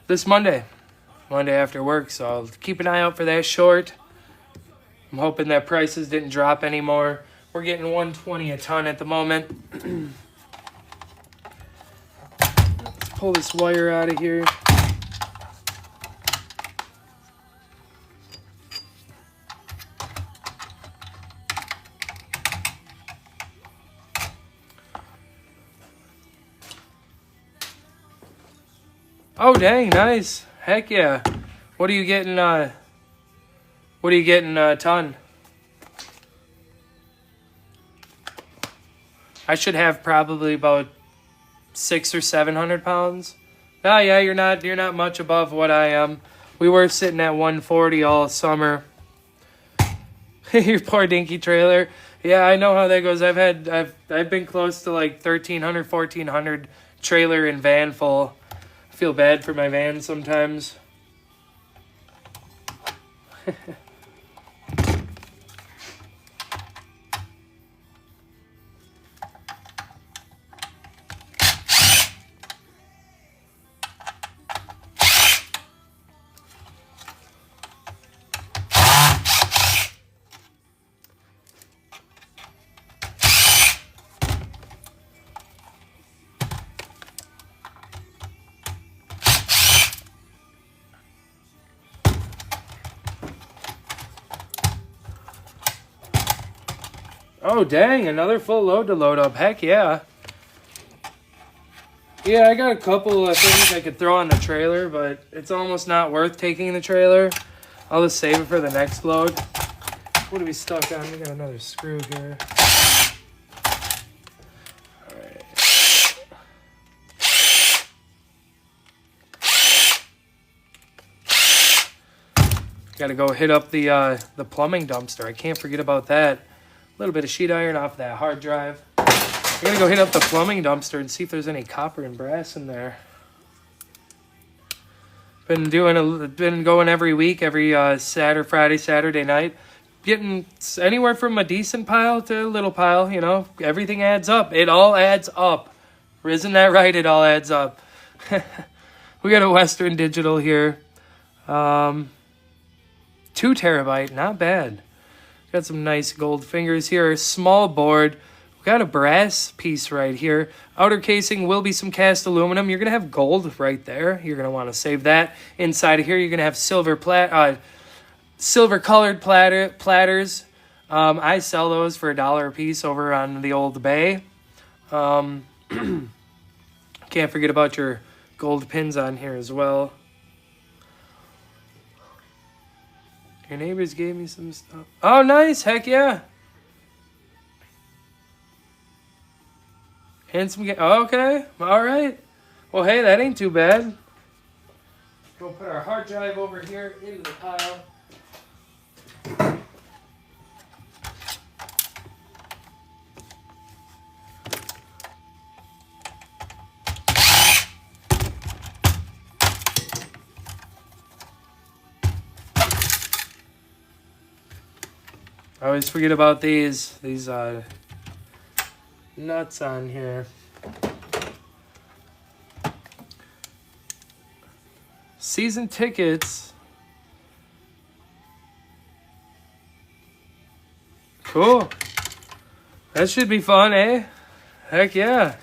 this Monday after work, so I'll keep an eye out for that short. I'm hoping that prices didn't drop anymore. We're getting $120 a ton at the moment. Let's pull this wire out of here. Oh, dang, nice. Heck yeah. What are you getting a ton? I should have probably about 600 or 700 pounds. Oh yeah, you're not much above what I am. We were sitting at 140 all summer. Your poor dinky trailer. Yeah, I know how that goes. I've been close to like 1,300, 1,400 trailer and van full. I feel bad for my van sometimes. Oh, dang, another full load to load up. Heck yeah. Yeah, I got a couple of things I could throw on the trailer, but it's almost not worth taking the trailer. I'll just save it for the next load. What are we stuck on? We got another screw here. Alright. Gotta go hit up the plumbing dumpster. I can't forget about that. A little bit of sheet iron off that hard drive. I'm gonna go hit up the plumbing dumpster and see if there's any copper and brass in there. Been going every week, every Friday, Saturday night. Getting anywhere from a decent pile to a little pile, you know. Everything adds up. It all adds up. Isn't that right? It all adds up. We got a Western Digital here. 2 terabyte, not bad. Got some nice gold fingers here. Small board. got a brass piece right here. Outer casing will be some cast aluminum. You're going to have gold right there. You're going to want to save that. Inside of here, you're going to have silver colored platters. I sell those for $1 a piece over on the Old Bay. Can't forget about your gold pins on here as well. Your neighbors gave me some stuff. Oh, nice. Heck yeah. And some... okay. All right. Well, hey, that ain't too bad. We'll put our hard drive over here into the pile. I always forget about these nuts on here. Season tickets. Cool. That should be fun, eh? Heck yeah.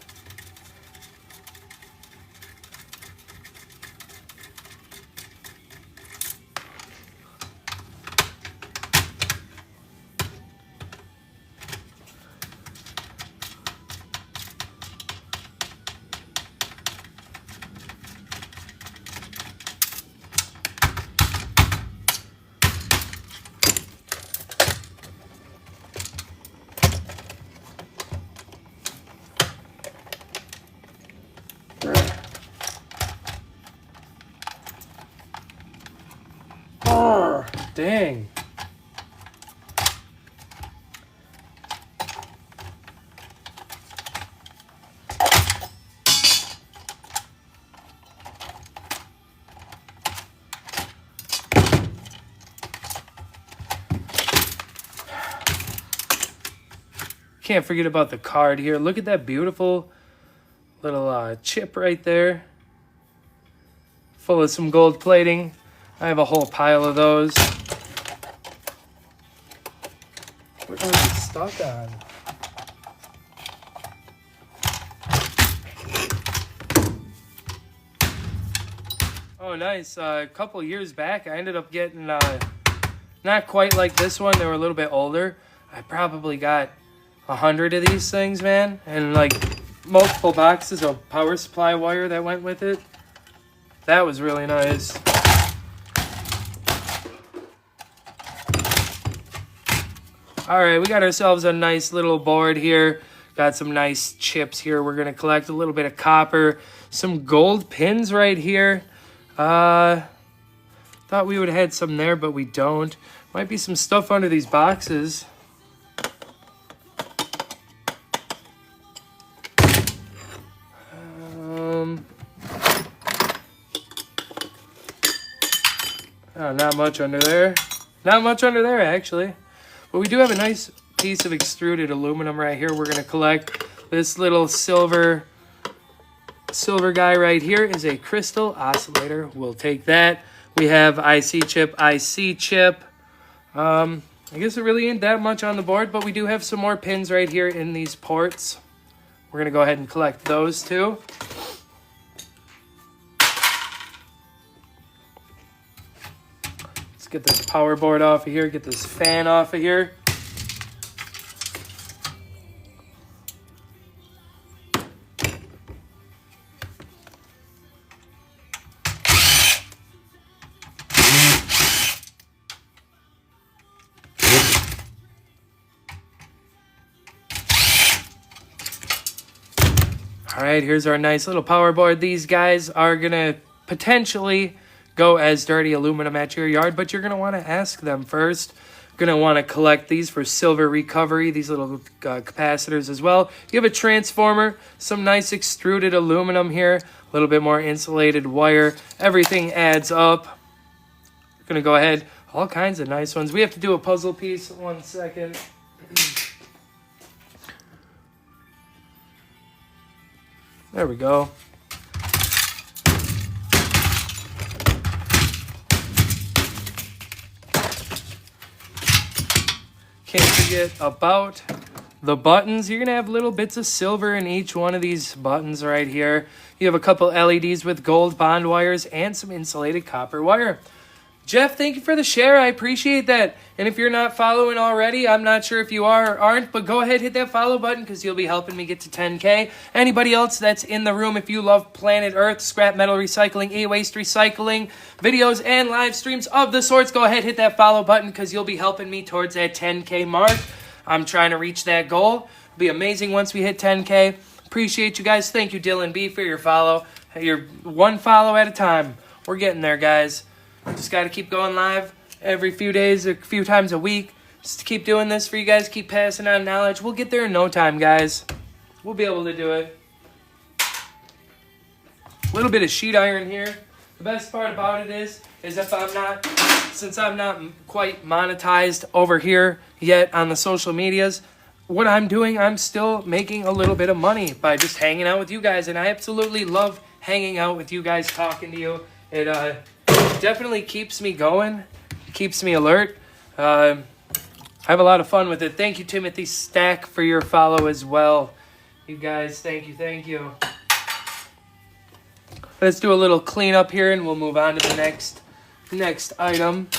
Oh, dang. Can't forget about the card here. Look at that beautiful little chip right there. Full of some gold plating. I have a whole pile of those. What are we stuck on? Oh, nice. A couple years back, I ended up getting, not quite like this one. They were a little bit older. I probably got 100 of these things, man. And, like, multiple boxes of power supply wire that went with it. That was really nice. All right, we got ourselves a nice little board here. Got some nice chips here. We're going to collect a little bit of copper. Some gold pins right here. Thought we would have had some there, but we don't. Might be some stuff under these boxes. Oh, not much under there. Not much under there, actually. But we do have a nice piece of extruded aluminum right here. We're going to collect this little silver guy right here is a crystal oscillator. We'll take that. We have IC chip. I guess it really ain't that much on the board, but we do have some more pins right here in these ports. We're going to go ahead and collect those too. Let's get this power board off of here, get this fan off of here. All right, here's our nice little power board. These guys are going to potentially go as dirty aluminum at your yard, but you're going to want to ask them first. Going to want to collect these for silver recovery, these little capacitors as well. You have a transformer, some nice extruded aluminum here, a little bit more insulated wire. Everything adds up. Going to go ahead, all kinds of nice ones. We have to do a puzzle piece. 1 second. There we go. Can't forget about the buttons, you're going to have little bits of silver in each one of these buttons right here. You have a couple LEDs with gold bond wires and some insulated copper wire. Jeff, thank you for the share. I appreciate that. And if you're not following already, I'm not sure if you are or aren't, but go ahead, hit that follow button because you'll be helping me get to 10K. Anybody else that's in the room, if you love Planet Earth, scrap metal recycling, e-waste recycling, videos and live streams of the sorts, go ahead, hit that follow button because you'll be helping me towards that 10K mark. I'm trying to reach that goal. It'll be amazing once we hit 10K. Appreciate you guys. Thank you, Dylan B, for your follow. You're one follow at a time. We're getting there, guys. Just got to keep going live every few days, a few times a week. Just keep doing this for you guys. Keep passing on knowledge. We'll get there in no time, guys. We'll be able to do it. A little bit of sheet iron here. The best part about it is since I'm not quite monetized over here yet on the social medias, what I'm doing, I'm still making a little bit of money by just hanging out with you guys. And I absolutely love hanging out with you guys, talking to you. It definitely keeps me going, keeps me alert. I have a lot of fun with it. Thank you, Timothy Stack, for your follow as well. You guys, thank you. Let's do a little cleanup here and we'll move on to the next item.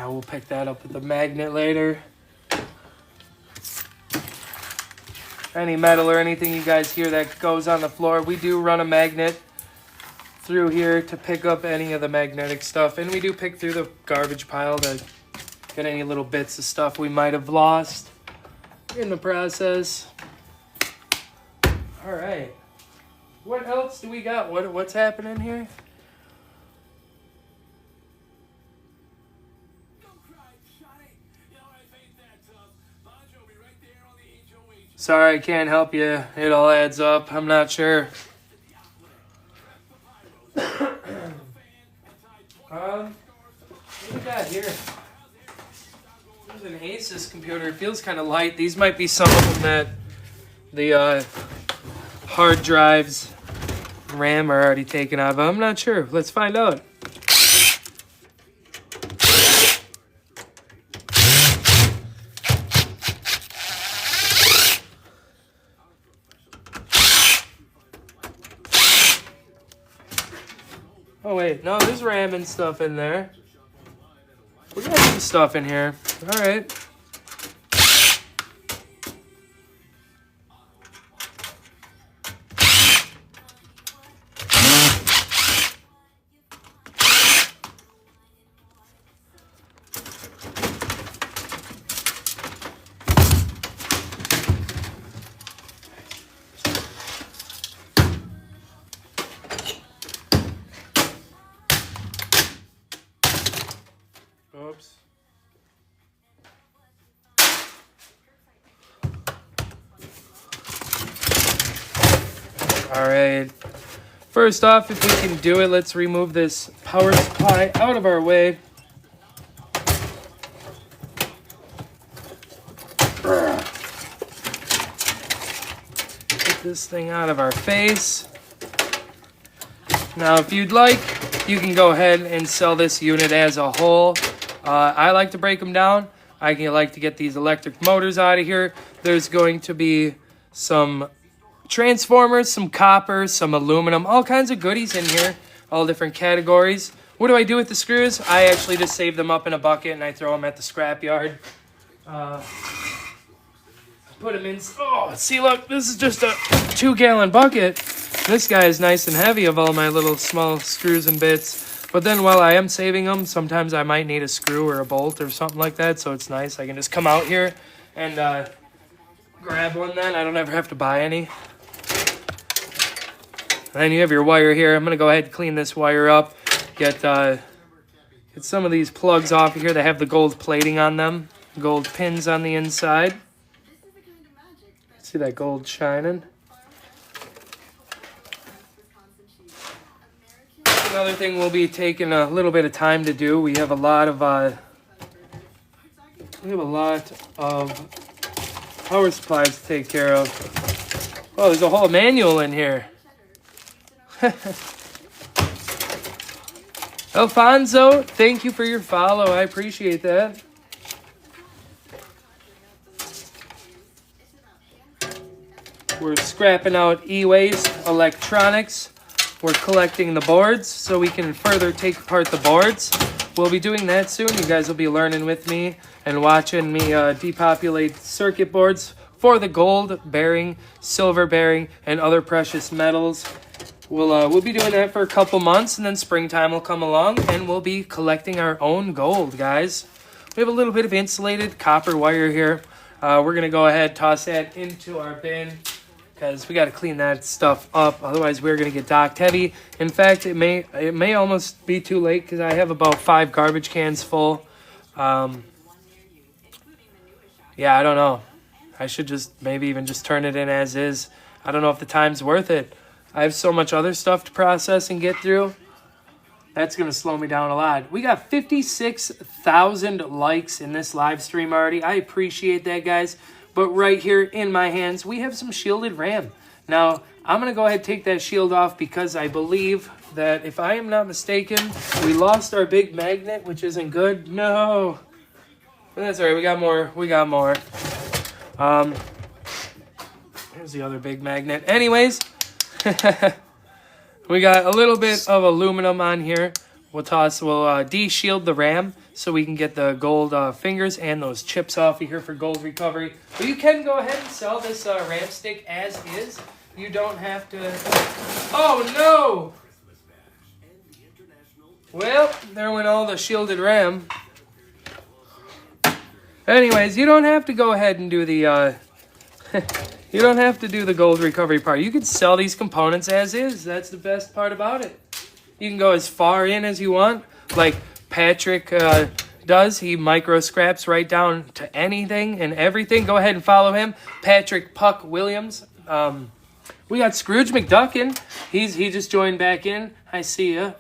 We'll pick that up with the magnet later. Any metal or anything you guys hear that goes on the floor, we do run a magnet through here to pick up any of the magnetic stuff. And we do pick through the garbage pile to get any little bits of stuff we might have lost in the process. All right. What else do we got? What's happening here? Sorry, I can't help you. It all adds up. I'm not sure. What do we got here? There's an Asus computer. It feels kind of light. These might be some of them that the hard drives, RAM are already taken out of. I'm not sure. Let's find out. Oh wait, no, there's RAM and stuff in there. We got some stuff in here. All right. Oops. All right. First off, if we can do it, let's remove this power supply out of our way. Get this thing out of our face. Now, if you'd like, you can go ahead and sell this unit as a whole. I like to break them down. I like to get these electric motors out of here. There's going to be some transformers, some copper, some aluminum, all kinds of goodies in here, all different categories. What do I do with the screws? I actually just save them up in a bucket and I throw them at the scrapyard. Put them in. Oh, see, look, this is just a 2-gallon bucket. This guy is nice and heavy of all my little small screws and bits. But then while I am saving them, sometimes I might need a screw or a bolt or something like that. So it's nice. I can just come out here and grab one then. I don't ever have to buy any. And then you have your wire here. I'm going to go ahead and clean this wire up. Get some of these plugs off of here. They have the gold plating on them. Gold pins on the inside. See that gold shining? Another thing we'll be taking a little bit of time to do. We have a lot of power supplies to take care of. Oh, there's a whole manual in here. Alfonso, thank you for your follow. I appreciate that. We're scrapping out e-waste electronics. We're collecting the boards so we can further take apart the boards. We'll be doing that soon. You guys will be learning with me and watching me depopulate circuit boards for the gold bearing, silver bearing, and other precious metals. We'll be doing that for a couple months, and then springtime will come along, and we'll be collecting our own gold, guys. We have a little bit of insulated copper wire here. We're going to go ahead and toss that into our bin because we got to clean that stuff up. Otherwise, we're going to get docked heavy. In fact, it may almost be too late because I have about 5 garbage cans full. Yeah, I don't know. I should just maybe even just turn it in as is. I don't know if the time's worth it. I have so much other stuff to process and get through. That's going to slow me down a lot. We got 56,000 likes in this live stream already. I appreciate that, guys. But right here in my hands, we have some shielded RAM. Now, I'm going to go ahead and take that shield off because I believe that, if I am not mistaken, we lost our big magnet, which isn't good. No. But that's all right. We got more. We got more. Here's the other big magnet. Anyways, we got a little bit of aluminum on here. We'll de-shield the RAM so we can get the gold fingers and those chips off of here for gold recovery. But you can go ahead and sell this RAM stick as is. You don't have to... Oh, no! Well, there went all the shielded RAM. Anyways, you don't have to go ahead and do the... You don't have to do the gold recovery part. You can sell these components as is. That's the best part about it. You can go as far in as you want, like Patrick does. He micro scraps right down to anything and everything. Go ahead and follow him, Patrick Puck Williams. We got Scrooge McDuckin. He just joined back in. I see ya.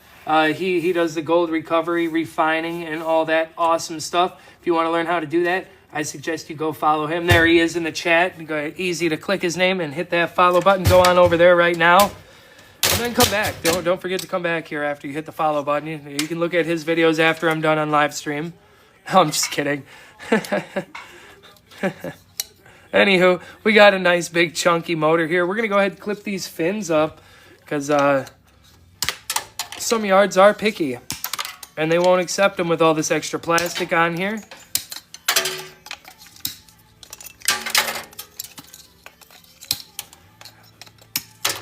He does the gold recovery, refining, and all that awesome stuff. If you want to learn how to do that, I suggest you go follow him. There he is in the chat. Easy to click his name and hit that follow button. Go on over there right now. And then come back. Don't forget to come back here after you hit the follow button. You can look at his videos after I'm done on live stream. No, I'm just kidding. Anywho, we got a nice big chunky motor here. We're going to go ahead and clip these fins up because some yards are picky. And they won't accept them with all this extra plastic on here.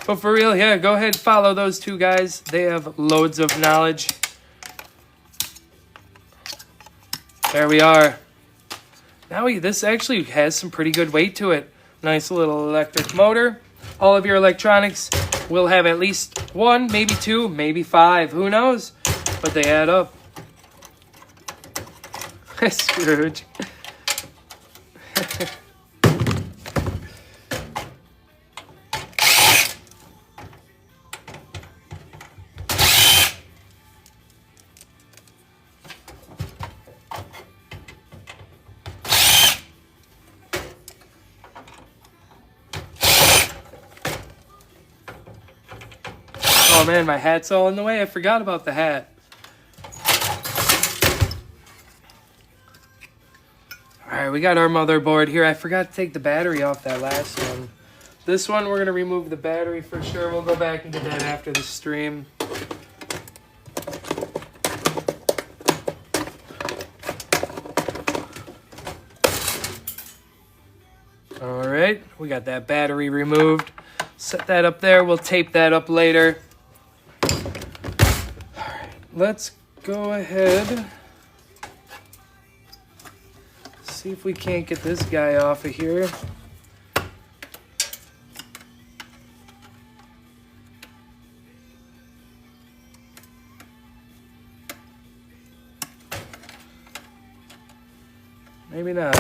But for real, yeah, go ahead and follow those two guys. They have loads of knowledge. There we are. Now this actually has some pretty good weight to it. Nice little electric motor. All of your electronics will have at least 1, maybe 2, maybe 5. Who knows? But they add up. Scrooge. Oh man, my hat's all in the way. I forgot about the hat. Alright, we got our motherboard here. I forgot to take the battery off that last one. This one, we're going to remove the battery for sure. We'll go back and get that after the stream. Alright, we got that battery removed. Set that up there. We'll tape that up later. Alright, let's go ahead. See if we can't get this guy off of here. Maybe not.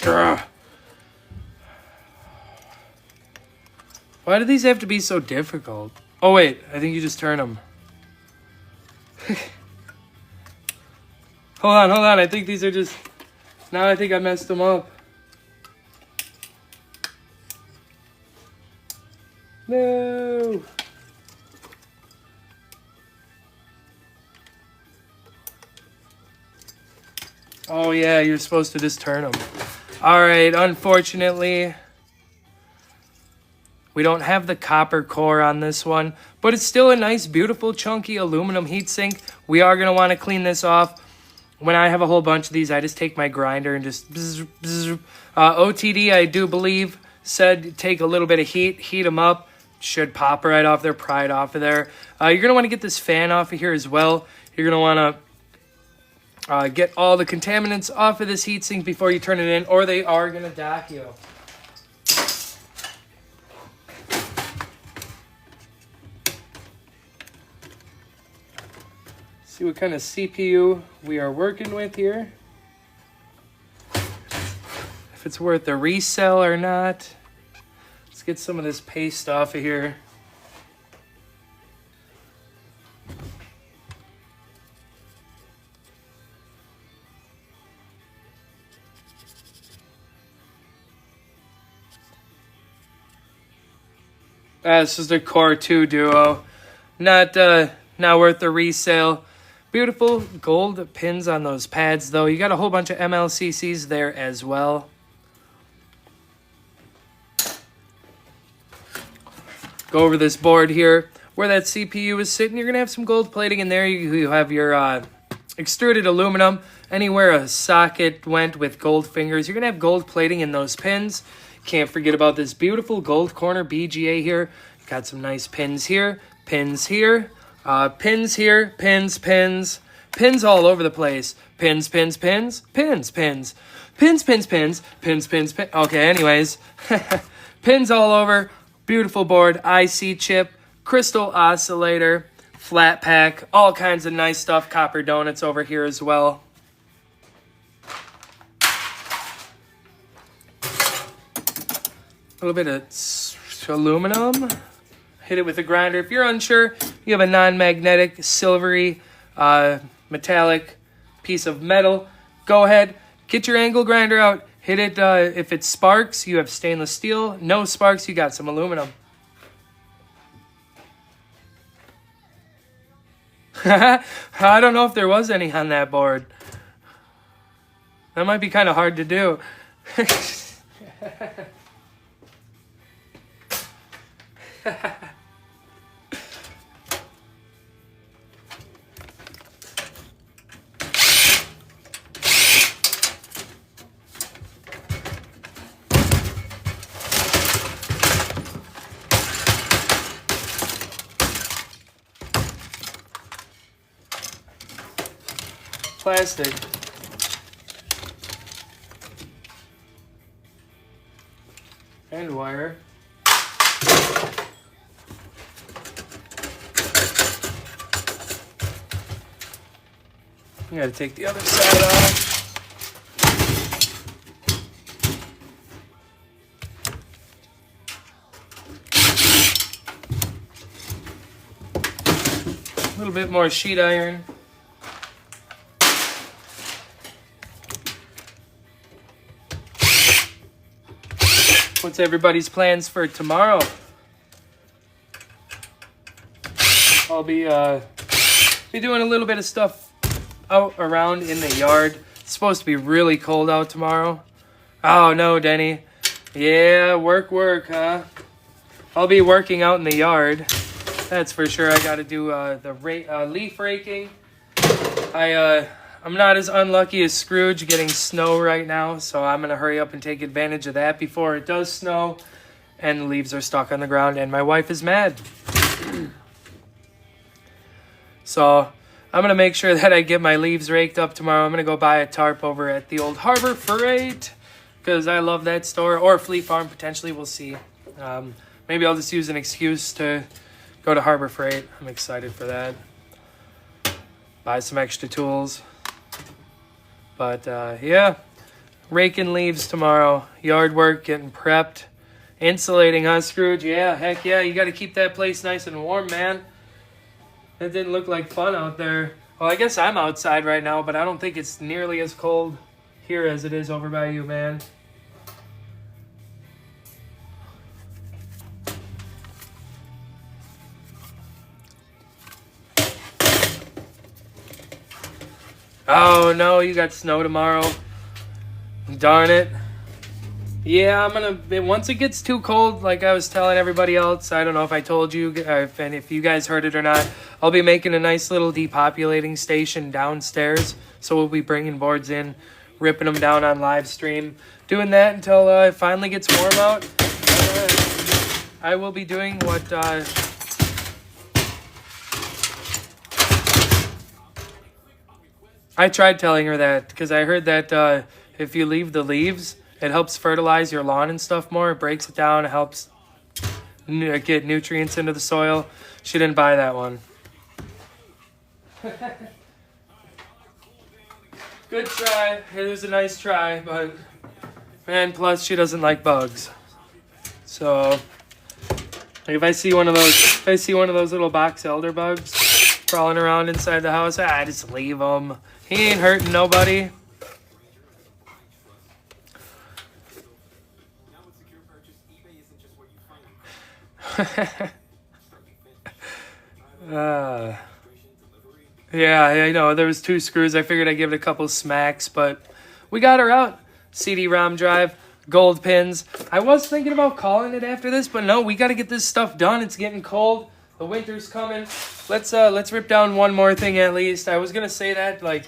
Ugh. Why do these have to be so difficult? Oh wait, I think you just turn them. Hold on. I think these are just... Now I think I messed them up. No! Oh yeah, you're supposed to just turn them. Alright, unfortunately, we don't have the copper core on this one, but it's still a nice, beautiful, chunky aluminum heatsink. We are going to want to clean this off. When I have a whole bunch of these, I just take my grinder and just... OTD, I do believe, said take a little bit of heat them up. Should pop right off there, pry it off of there. You're going to want to get this fan off of here as well. You're going to want to get all the contaminants off of this heatsink before you turn it in, or they are going to dock you. See what kind of CPU we are working with here. If it's worth a resell or not. Let's get some of this paste off of here. This is the Core 2 Duo. Not worth the resale. Beautiful gold pins on those pads, though. You got a whole bunch of MLCCs there as well. Go over this board here. Where that CPU is sitting, you're going to have some gold plating in there. You have your extruded aluminum. Anywhere a socket went with gold fingers, you're going to have gold plating in those pins. Can't forget about this beautiful gold corner BGA here. Got some nice pins here, pins here. Pins here, pins all over the place. Pins. Okay, anyways. Pins all over. Beautiful board, IC chip, crystal oscillator, flat pack, all kinds of nice stuff. Copper donuts over here as well. A little bit of aluminum. Hit it with a grinder. If you're unsure, you have a non-magnetic, silvery, metallic piece of metal. Go ahead, get your angle grinder out. Hit it. If it sparks, you have stainless steel. No sparks, you got some aluminum. I don't know if there was any on that board. That might be kind of hard to do. Plastic. And wire. You gotta take the other side off. A little bit more sheet iron. What's everybody's plans for tomorrow? I'll be doing a little bit of stuff out around in the yard. It's supposed to be really cold out tomorrow. Oh no, Denny. Yeah, work, huh? I'll be working out in the yard. That's for sure. I got to do the leaf raking. I'm not as unlucky as Scrooge getting snow right now, so I'm going to hurry up and take advantage of that before it does snow and the leaves are stuck on the ground and my wife is mad. So I'm going to make sure that I get my leaves raked up tomorrow. I'm going to go buy a tarp over at the old Harbor Freight because I love that store, or Fleet Farm potentially. We'll see. Maybe I'll just use an excuse to go to Harbor Freight. I'm excited for that. Buy some extra tools. But yeah, Raking leaves tomorrow. Yard work, getting prepped. Insulating, huh, Scrooge? Yeah, heck yeah. You got to keep that place nice and warm, man. It didn't look like fun out there. Well, I guess I'm outside right now, but I don't think it's nearly as cold here as it is over by you, man. Oh, no, you got snow tomorrow. Darn it. Yeah, I'm gonna, once it gets too cold, like I was telling everybody else, I don't know if I told you, if you guys heard it or not, I'll be making a nice little depopulating station downstairs. So we'll be bringing boards in, ripping them down on live stream, doing that until it finally gets warm out. I will be doing what, I tried telling her that, because I heard that if you leave the leaves, it helps fertilize your lawn and stuff more. It breaks it down. It helps get nutrients into the soil. She didn't buy that one. Good try. It was a nice try, but and plus she doesn't like bugs. So like if I see one of those little box elder bugs crawling around inside the house, I just leave them. He ain't hurting nobody. Yeah, I know. There was 2 screws. I figured I'd give it a couple smacks, but we got her out. CD-ROM drive, gold pins. I was thinking about calling it after this, but no, we got to get this stuff done. It's getting cold. The winter's coming. Let's rip down one more thing at least. I was gonna say that like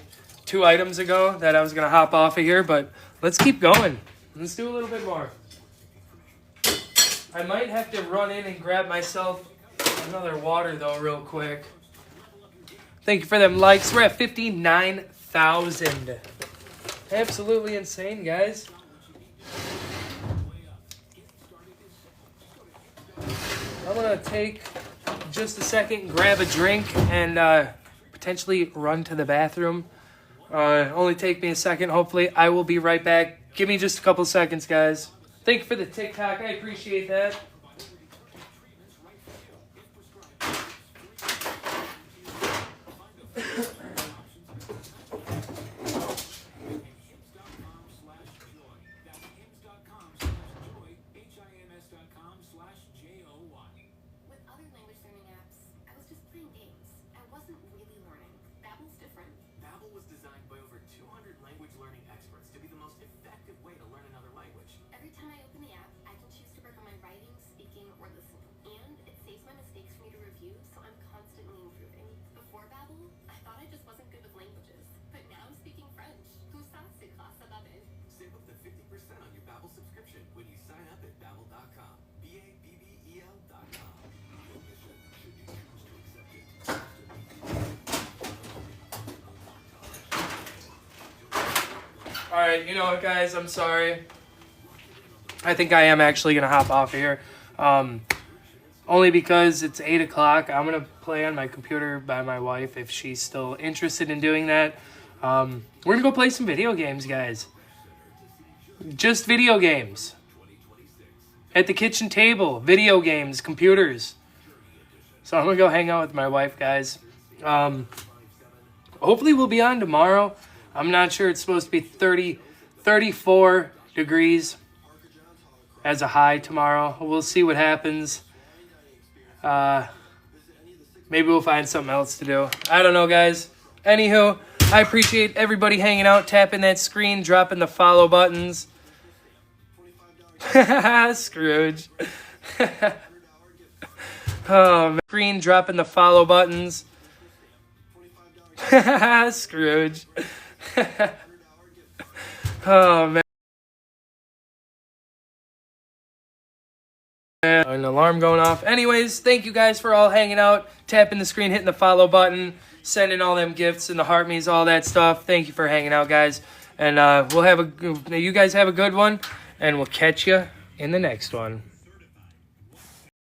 2 items ago that I was gonna hop off of here, but let's keep going. Let's do a little bit more. I might have to run in and grab myself another water, though, real quick. Thank you for them likes. We're at 59,000. Absolutely insane, guys. I'm going to take just a second, grab a drink, and potentially run to the bathroom. Only take me a second, hopefully. I will be right back. Give me just a couple seconds, guys. Thank you for the TikTok. I appreciate that. Alright, you know what, guys? I'm sorry. I think I am actually going to hop off of here. Only because it's 8 o'clock. I'm going to play on my computer by my wife if she's still interested in doing that. We're going to go play some video games, guys. Just video games. At the kitchen table. Video games, computers. So I'm going to go hang out with my wife, guys. Hopefully we'll be on tomorrow. I'm not sure. It's supposed to be 34 degrees as a high tomorrow. We'll see what happens. Maybe we'll find something else to do. I don't know, guys. Anywho, I appreciate everybody hanging out, tapping that screen, dropping the follow buttons. Scrooge. Oh, man. Screen, dropping the follow buttons. Scrooge. Oh, man. An alarm going off. Anyways, thank you guys for all hanging out, tapping the screen, hitting the follow button, sending all them gifts and the heart me's, all that stuff. Thank you for hanging out, guys. And you guys have a good one, and we'll catch you in the next one.